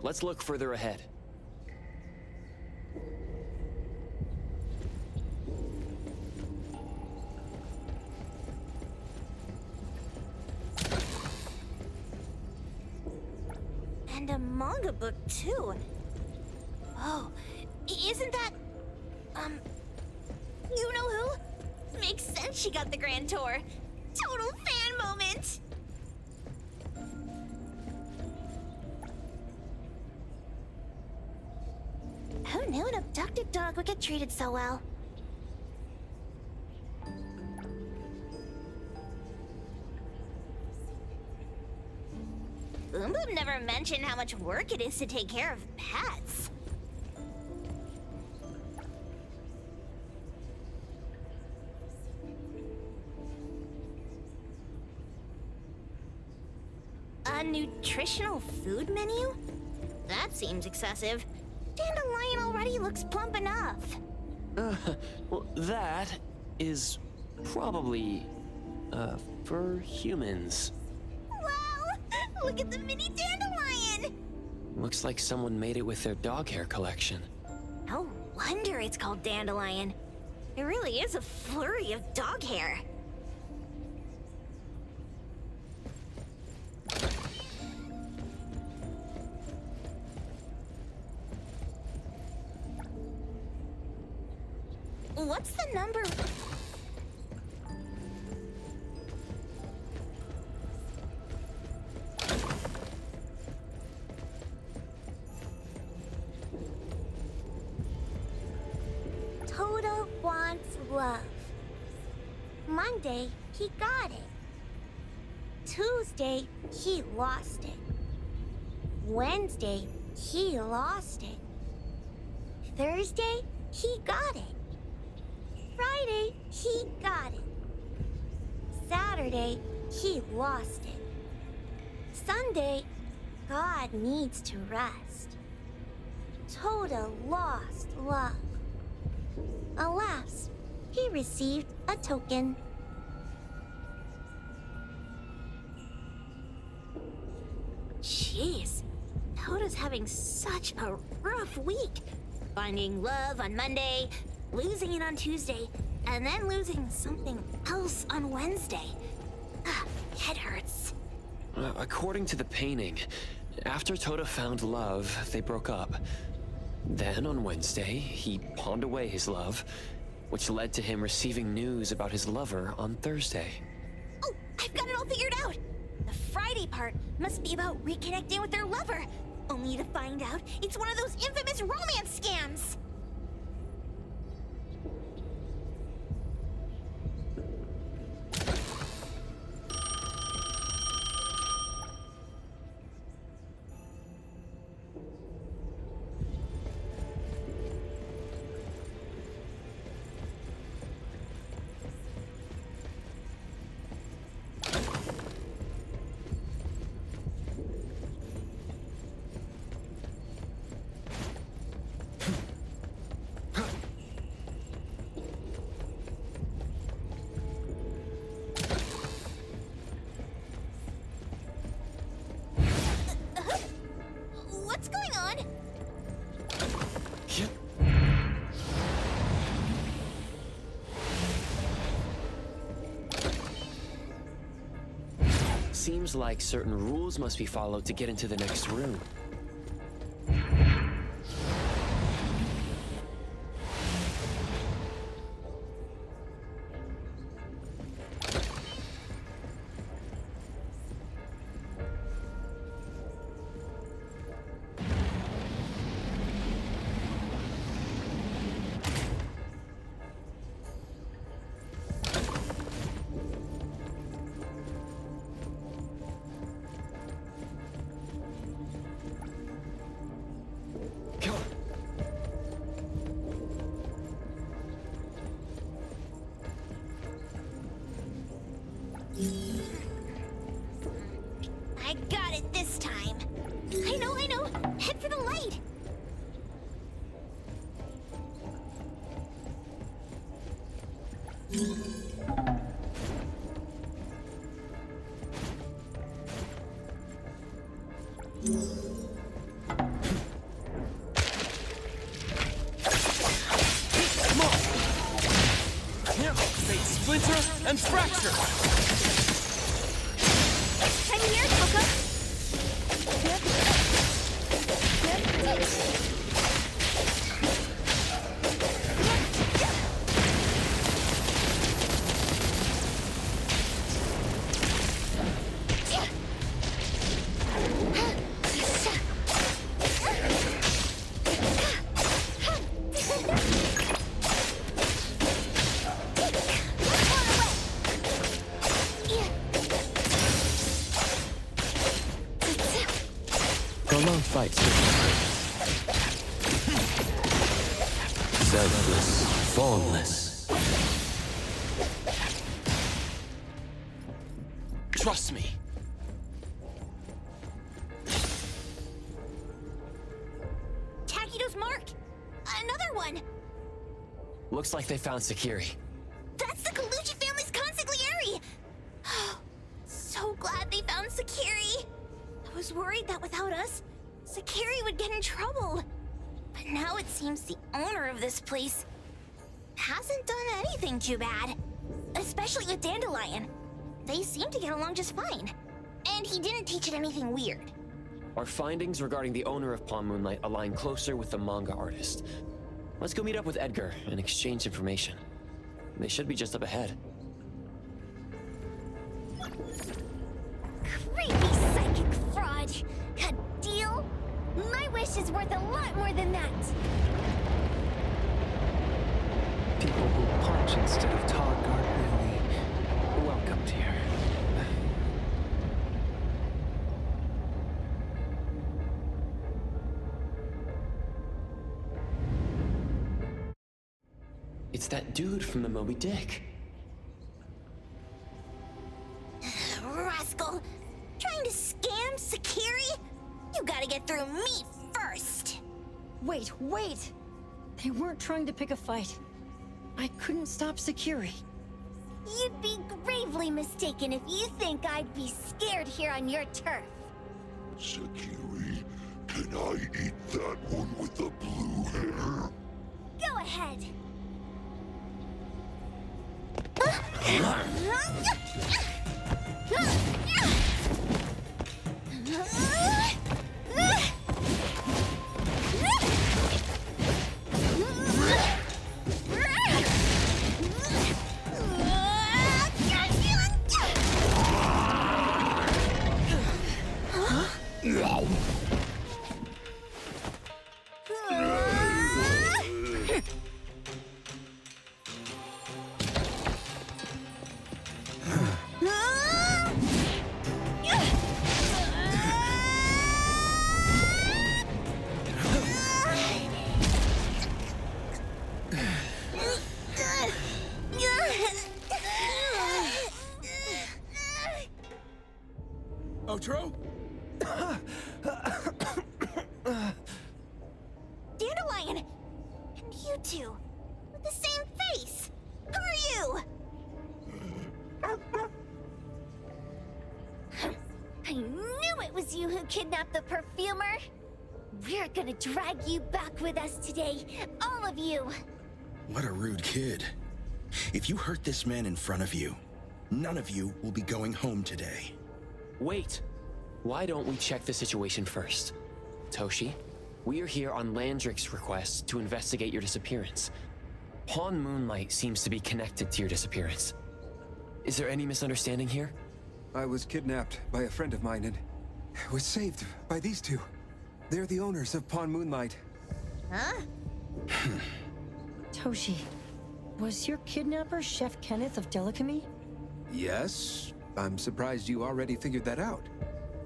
Let's look further ahead. And a manga book, too. Oh, isn't that... you know who? Makes sense she got the grand tour. Total fan moment! Who knew an abducted dog would get treated so well? Boom Boom never mentioned how much work it is to take care of pets. A nutritional food menu? That seems excessive. Dandelion already looks plump enough. Well, that is probably, for humans. Wow! Look at the mini dandelion! Looks like someone made it with their dog hair collection. No wonder it's called dandelion. It really is a flurry of dog hair. What's the number? Toto wants love. Monday, he got it. Tuesday, he lost it. Wednesday, he lost it. Thursday, he got it. Friday, he got it. Saturday, he lost it. Sunday, God needs to rest. Toda lost love. Alas, he received a token. Jeez, Toda's having such a rough week. Finding love on Monday, losing it on Tuesday, and then losing something else on Wednesday. Head hurts. According to the painting, after Toda found love, they broke up. Then on Wednesday, he pawned away his love, which led to him receiving news about his lover on Thursday. Oh, I've got it all figured out! The Friday part must be about reconnecting with their lover, only to find out it's one of those infamous romance scams! seems like certain rules must be followed to get into the next room. I got it this time. I know. Head for the light. Splinter and fracture! I'm here, Coco. Prolonged fights. Selfless, formless. Trust me. Takido's mark. Another one. Looks like they found Sakiri. That's the Colucci family's consigliere. So glad they found Sakiri. I was worried that without us, Sakiri would get in trouble. But now it seems the owner of this place hasn't done anything too bad. Especially with Dandelion. They seem to get along just fine. And he didn't teach it anything weird. Our findings regarding the owner of Palm Moonlight align closer with the manga artist. Let's go meet up with Edgar and exchange information. They should be just up ahead. Creepy psychic fraud. A deal? My wish is worth a lot more than that. People who punch instead of talk aren't really welcomed here. It's that dude from the Moby Dick. Rascal! Trying to scam Sakiri? You gotta get through me first! Wait! They weren't trying to pick a fight. I couldn't stop Sakiri. You'd be gravely mistaken if you think I'd be scared here on your turf. Sakiri, can I eat that one with the blue hair? Go ahead. Otro? Dandelion! And you two, with the same face! Who are you? I knew it was you who kidnapped the perfumer! We're gonna drag you back with us today, all of you! What a rude kid. If you hurt this man in front of you, none of you will be going home today. Wait! Why don't we check the situation first? Toshi, we are here on Landric's request to investigate your disappearance. Pawn Moonlight seems to be connected to your disappearance. Is there any misunderstanding here? I was kidnapped by a friend of mine and was saved by these two. They're the owners of Pawn Moonlight. Huh? Toshi, was your kidnapper Chef Kenneth of Delicamy? Yes, I'm surprised you already figured that out.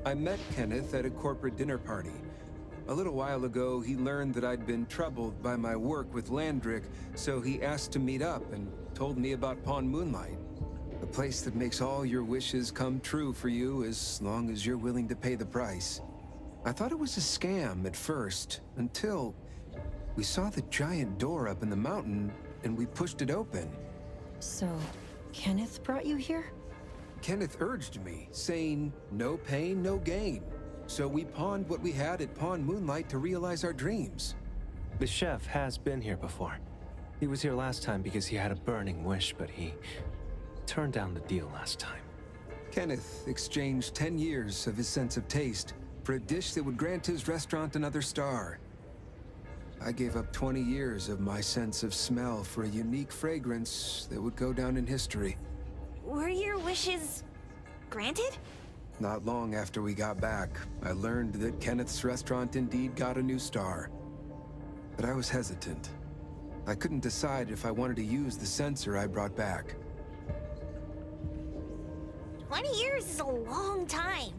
I met Kenneth at a corporate dinner party. A little while ago, he learned that I'd been troubled by my work with Landric, so he asked to meet up and told me about Pawn Moonlight. A place that makes all your wishes come true for you as long as you're willing to pay the price. I thought it was a scam at first, until we saw the giant door up in the mountain and we pushed it open. So, Kenneth brought you here? Kenneth urged me, saying, no pain, no gain. So we pawned what we had at Pawn Moonlight to realize our dreams. The chef has been here before. He was here last time because he had a burning wish, but he turned down the deal last time. Kenneth exchanged 10 years of his sense of taste for a dish that would grant his restaurant another star. I gave up 20 years of my sense of smell for a unique fragrance that would go down in history. Were your wishes granted? Not long after we got back, I learned that Kenneth's restaurant indeed got a new star. But I was hesitant. I couldn't decide if I wanted to use the sensor I brought back. 20 years is a long time.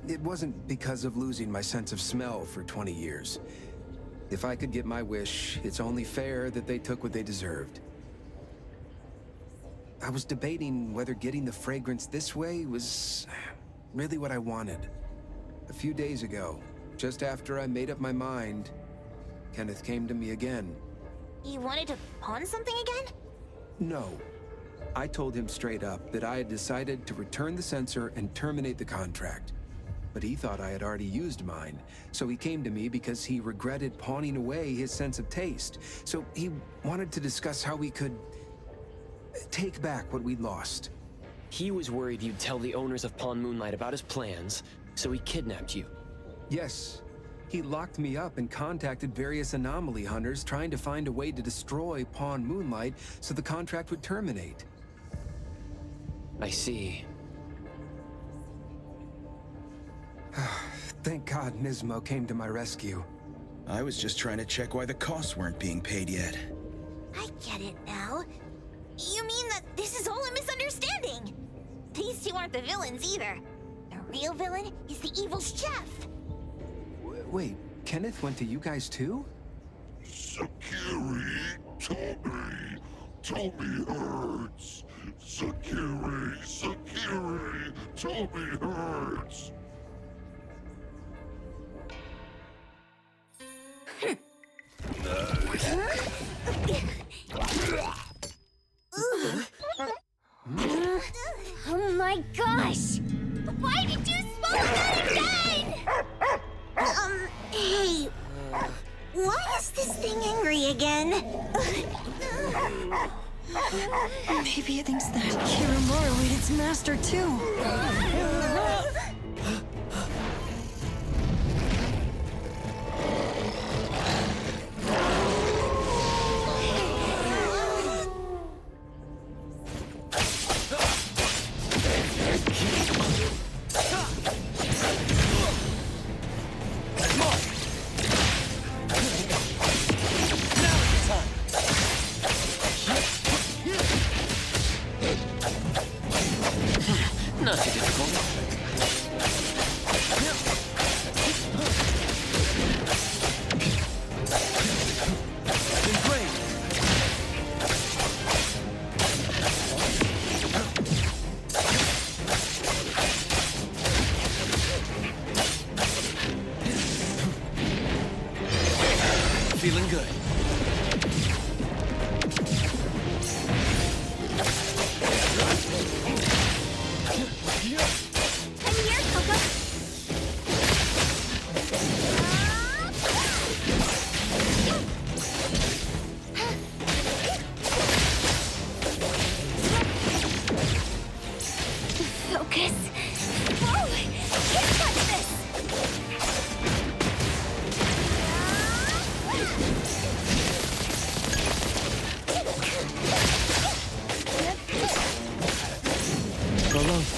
It wasn't because of losing my sense of smell for 20 years. If I could get my wish, it's only fair that they took what they deserved. I was debating whether getting the fragrance this way was really what I wanted. A few days ago, just after I made up my mind, Kenneth came to me again. He wanted to pawn something again? No. I told him straight up that I had decided to return the sensor and terminate the contract. But he thought I had already used mine, so he came to me because he regretted pawning away his sense of taste. So he wanted to discuss how we could take back what we'd lost. He was worried you'd tell the owners of Pawn Moonlight about his plans, so he kidnapped you. Yes. He locked me up and contacted various anomaly hunters trying to find a way to destroy Pawn Moonlight so the contract would terminate. I see. Thank God Nismo came to my rescue. I was just trying to check why the costs weren't being paid yet. I get it now. You mean that this is all a misunderstanding? These two aren't the villains either. The real villain is the evil chef. Wait, Kenneth went to you guys too? Sakiri, Toby hurts. Sakiri, Toby hurts. Oh my gosh! Why did you smoke that again? Hey, why is this thing angry again? Maybe it thinks that Kiramaru ate its master too. Not too difficult.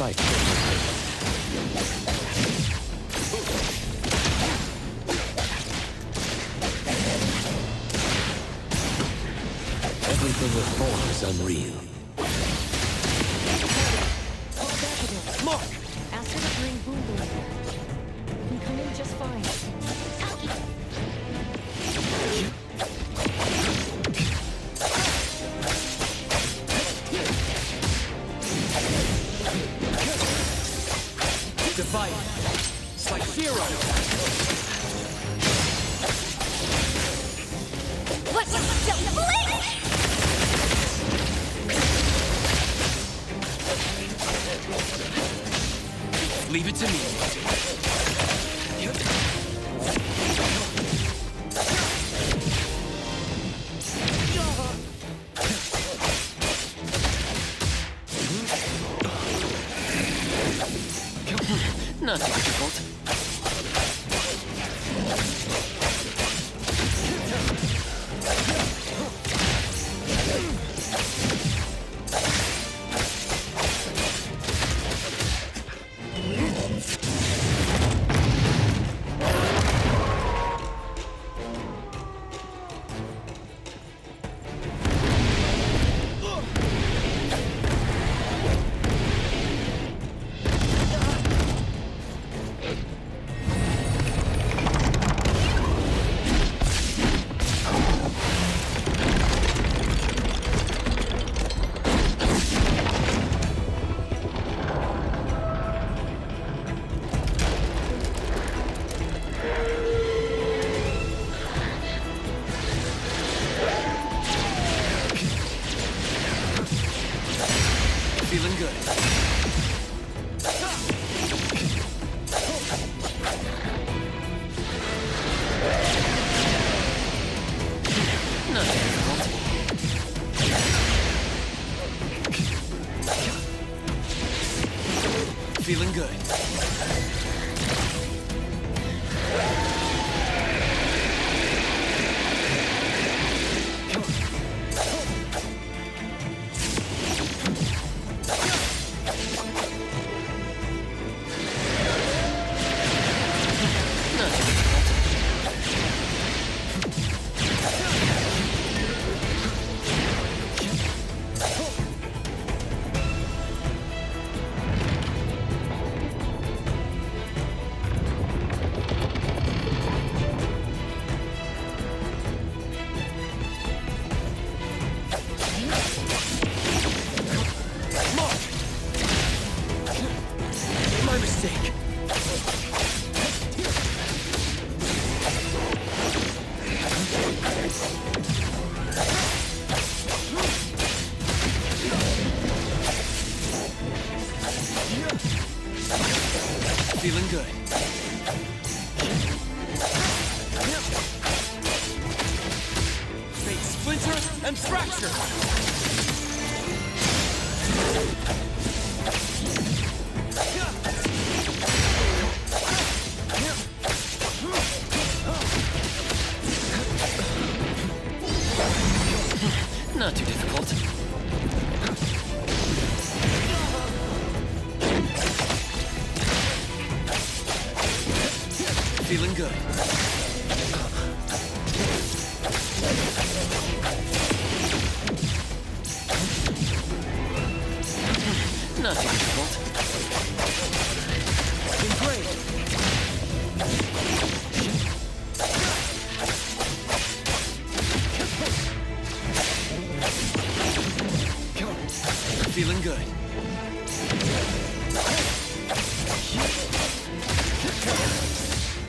fight. Everything with form is unreal. Mark! Ask her to bring Boom Boom. You can come in just fine. Divide. Slice-Zero! Let's blink! Leave it to me. Not too difficult. Feeling good. Not too difficult. Feeling good. My mistake. Feeling good. Fate Splinter and Fracture! Not too difficult. Feeling good. Not too difficult. Engraved. Feeling good.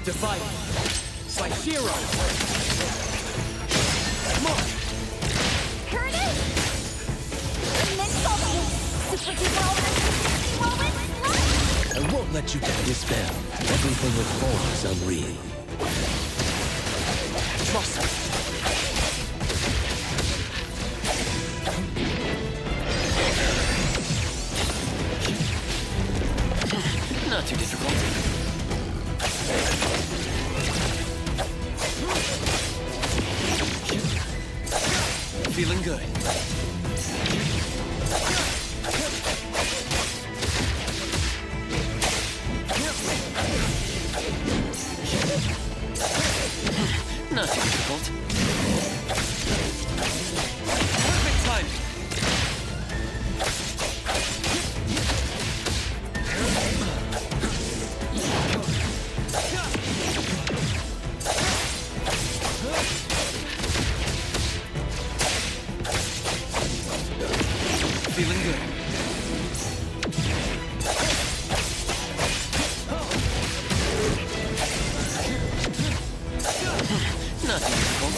Divide. Slice-Zero! Mark! Curtis! Super duper moment! I won't let you get dispelled. Everything with form is unreal. Trust me. Not too difficult. Feeling good. difficult. Perfect timing! Feeling good. Not difficult.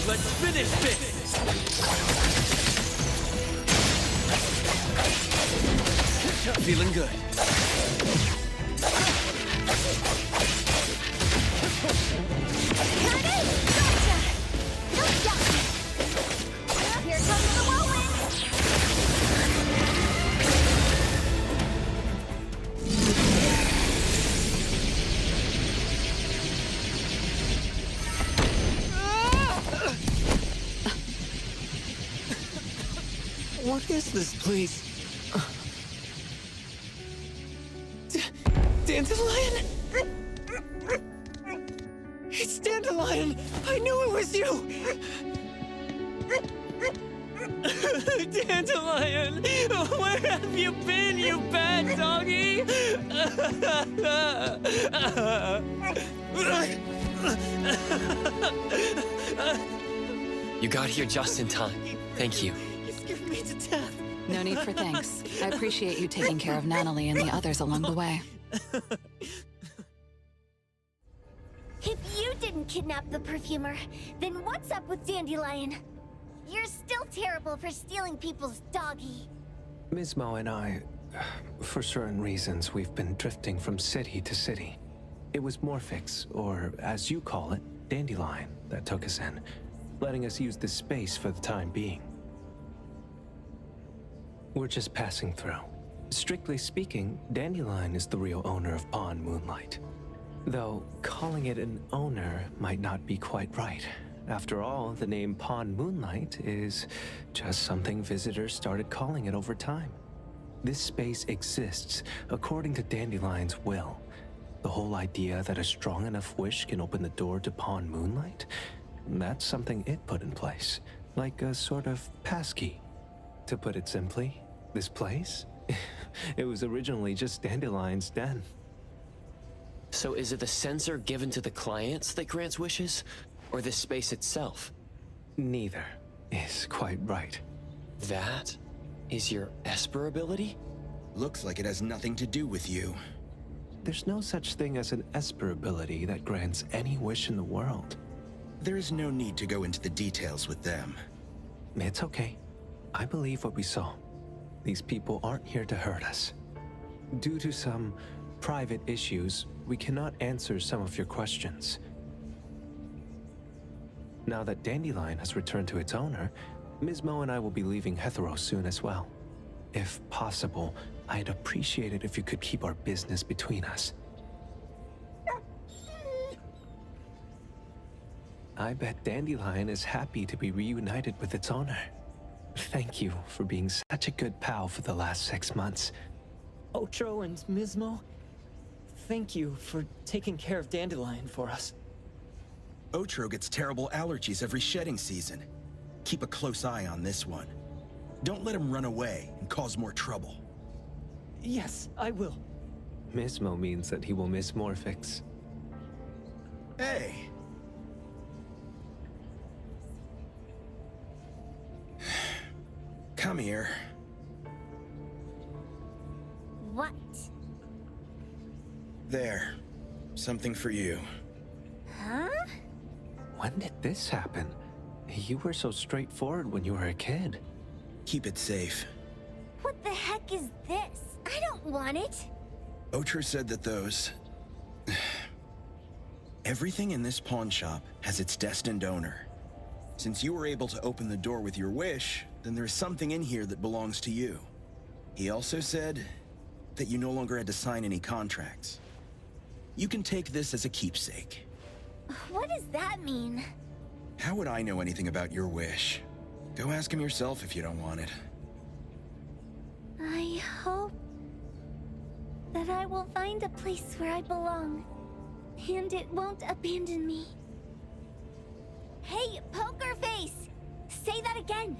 Let's finish this! Feeling good. Here comes the whirlwind! What is this place? Dandelion? It's Dandelion! I knew it was you! Dandelion! Where have you been, you bad doggy? You got here just in time. Thank you. You scared me to death. No need for thanks. I appreciate you taking care of Natalie and the others along the way. If you didn't kidnap the perfumer, then what's up with Dandelion? You're still terrible for stealing people's doggy. Mismo and I, for certain reasons, we've been drifting from city to city. It was Morphix, or as you call it, Dandelion, that took us in, letting us use this space for the time being. We're just passing through. Strictly speaking, Dandelion is the real owner of Pawn Moonlight. Though calling it an owner might not be quite right. After all, the name Pawn Moonlight is just something visitors started calling it over time. This space exists according to Dandelion's will. The whole idea that a strong enough wish can open the door to Pawn Moonlight? That's something it put in place, like a sort of passkey. To put it simply, this place? It was originally just Dandelion's den. So is it the sensor given to the clients that grants wishes, or the space itself? Neither is quite right. That is your Esper ability? Looks like it has nothing to do with you. There's no such thing as an Esper ability that grants any wish in the world. There is no need to go into the details with them. It's okay. I believe what we saw. These people aren't here to hurt us. Due to some private issues, we cannot answer some of your questions. Now that Dandelion has returned to its owner, Mismo and I will be leaving Hetheros soon as well. If possible, I'd appreciate it if you could keep our business between us. I bet Dandelion is happy to be reunited with its owner. Thank you for being such a good pal for the last 6 months. Otro and Mismo, thank you for taking care of Dandelion for us. Otro gets terrible allergies every shedding season. Keep a close eye on this one. Don't let him run away and cause more trouble. Yes, I will. Mismo means that he will miss Morphix. Hey! Come here. What? There. Something for you. Huh? When did this happen? You were so straightforward when you were a kid. Keep it safe. What the heck is this? I don't want it. Otro said that those... Everything in this pawn shop has its destined owner. Since you were able to open the door with your wish, then there's something in here that belongs to you. He also said that you no longer had to sign any contracts. You can take this as a keepsake. What does that mean? How would I know anything about your wish? Go ask him yourself if you don't want it. I hope... that I will find a place where I belong, and it won't abandon me. Hey, Poker Face! Say that again!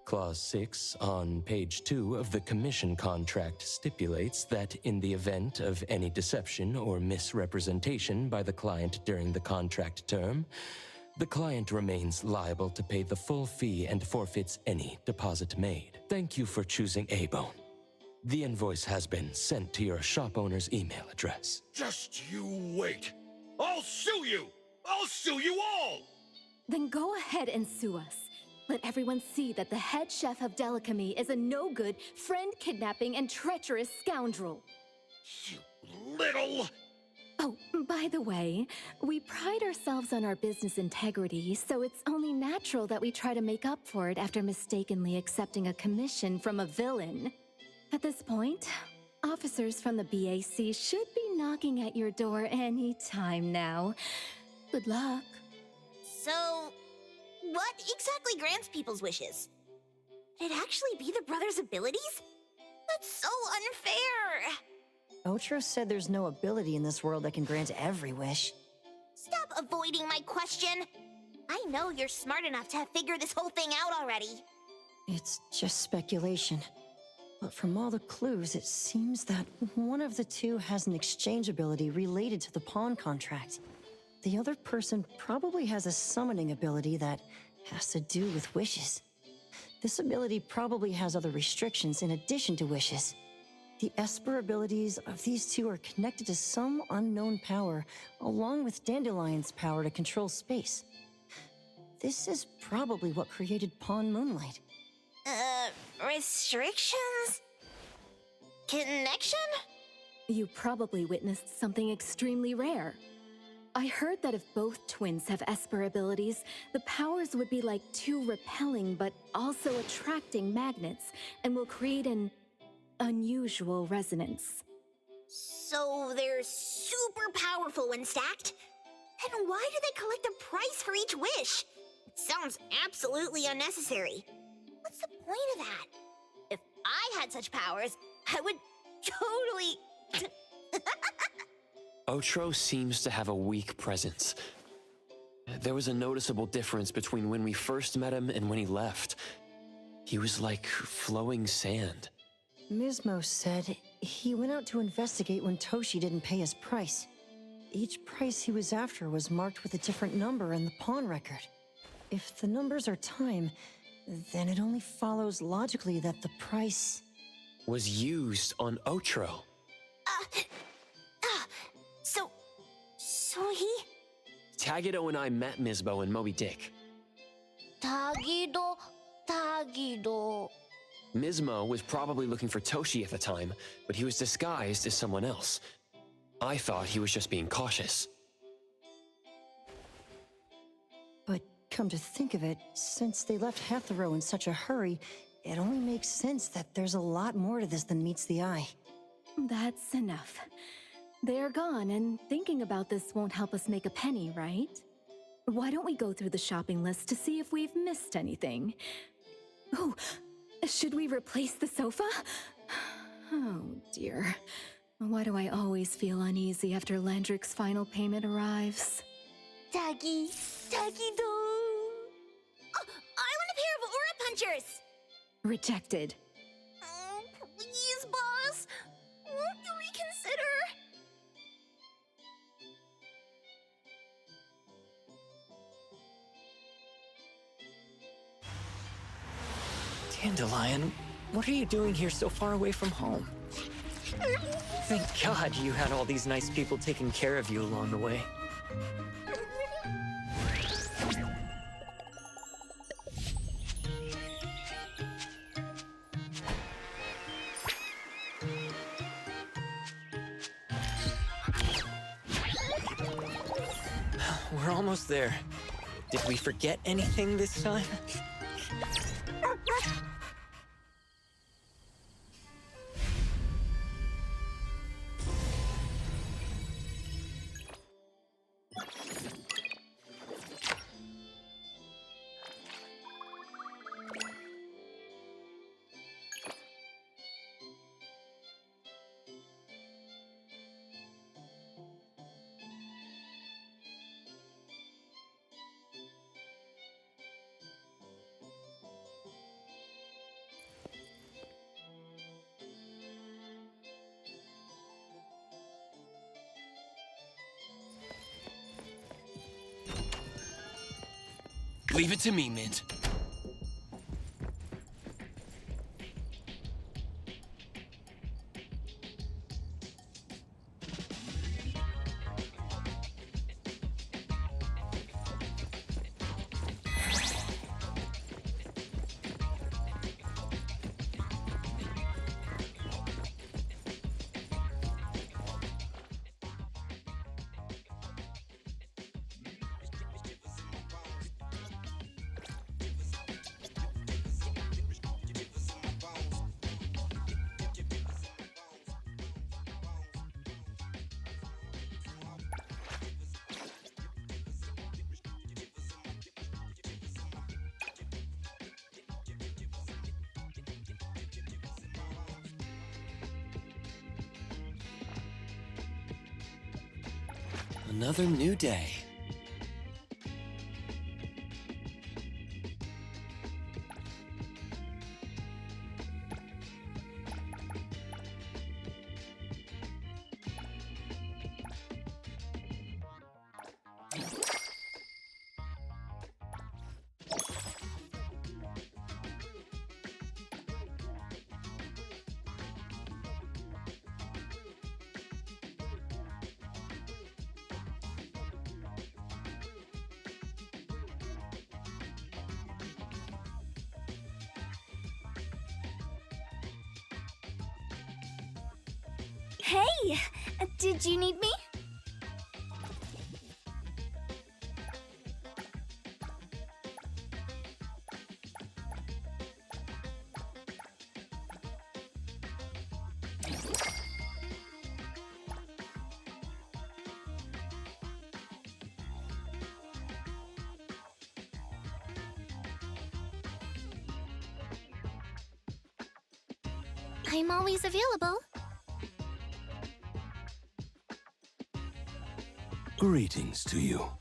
Clause 6 on page 2 of the commission contract stipulates that in the event of any deception or misrepresentation by the client during the contract term, the client remains liable to pay the full fee and forfeits any deposit made. Thank you for choosing A-Bone. The invoice has been sent to your shop owner's email address. Just you wait. I'll sue you! I'll sue you all! Then go ahead and sue us. Let everyone see that the head chef of Delicamy is a no-good, friend-kidnapping, and treacherous scoundrel. You little... Oh, by the way, we pride ourselves on our business integrity, so it's only natural that we try to make up for it after mistakenly accepting a commission from a villain. At this point, officers from the BAC should be knocking at your door any time now. Good luck. So, what exactly grants people's wishes? Could it actually be the brothers' abilities? That's so unfair! Otro said there's no ability in this world that can grant every wish. Stop avoiding my question! I know you're smart enough to have figured this whole thing out already. It's just speculation. But from all the clues, it seems that one of the two has an exchange ability related to the pawn contract. The other person probably has a summoning ability that has to do with wishes. This ability probably has other restrictions in addition to wishes. The Esper abilities of these two are connected to some unknown power, along with Dandelion's power to control space. This is probably what created Pawn Moonlight. Restrictions? Connection? You probably witnessed something extremely rare. I heard that if both twins have Esper abilities, the powers would be like two repelling but also attracting magnets, and will create an unusual resonance. So they're super powerful when stacked? Then why do they collect a price for each wish? It sounds absolutely unnecessary. What's the point of that? If I had such powers, I would totally... Otro seems to have a weak presence. There was a noticeable difference between when we first met him and when he left. He was like flowing sand. Mismo said he went out to investigate when Toshi didn't pay his price. Each price he was after was marked with a different number in the pawn record. If the numbers are time, then it only follows logically that the price... was used on Otro. So he... Tagido and I met Misbo and Moby Dick. Tagido. Mismo was probably looking for Toshi at the time, but he was disguised as someone else. I thought he was just being cautious. But come to think of it, since they left Hetero in such a hurry, it only makes sense that there's a lot more to this than meets the eye. That's enough. They're gone, and thinking about this won't help us make a penny, right? Why don't we go through the shopping list to see if we've missed anything? Oh, should we replace the sofa? Oh dear. Why do I always feel uneasy after Landrick's final payment arrives? Tagido. Oh, I want a pair of Aura Punchers! Rejected. Oh, please, boss. Won't you reconsider? Dandelion, what are you doing here so far away from home? Thank God you had all these nice people taking care of you along the way. We're almost there. Did we forget anything this time? Leave it to me, Mint. Another new day. Hey! Did you need me? I'm always available. Greetings to you.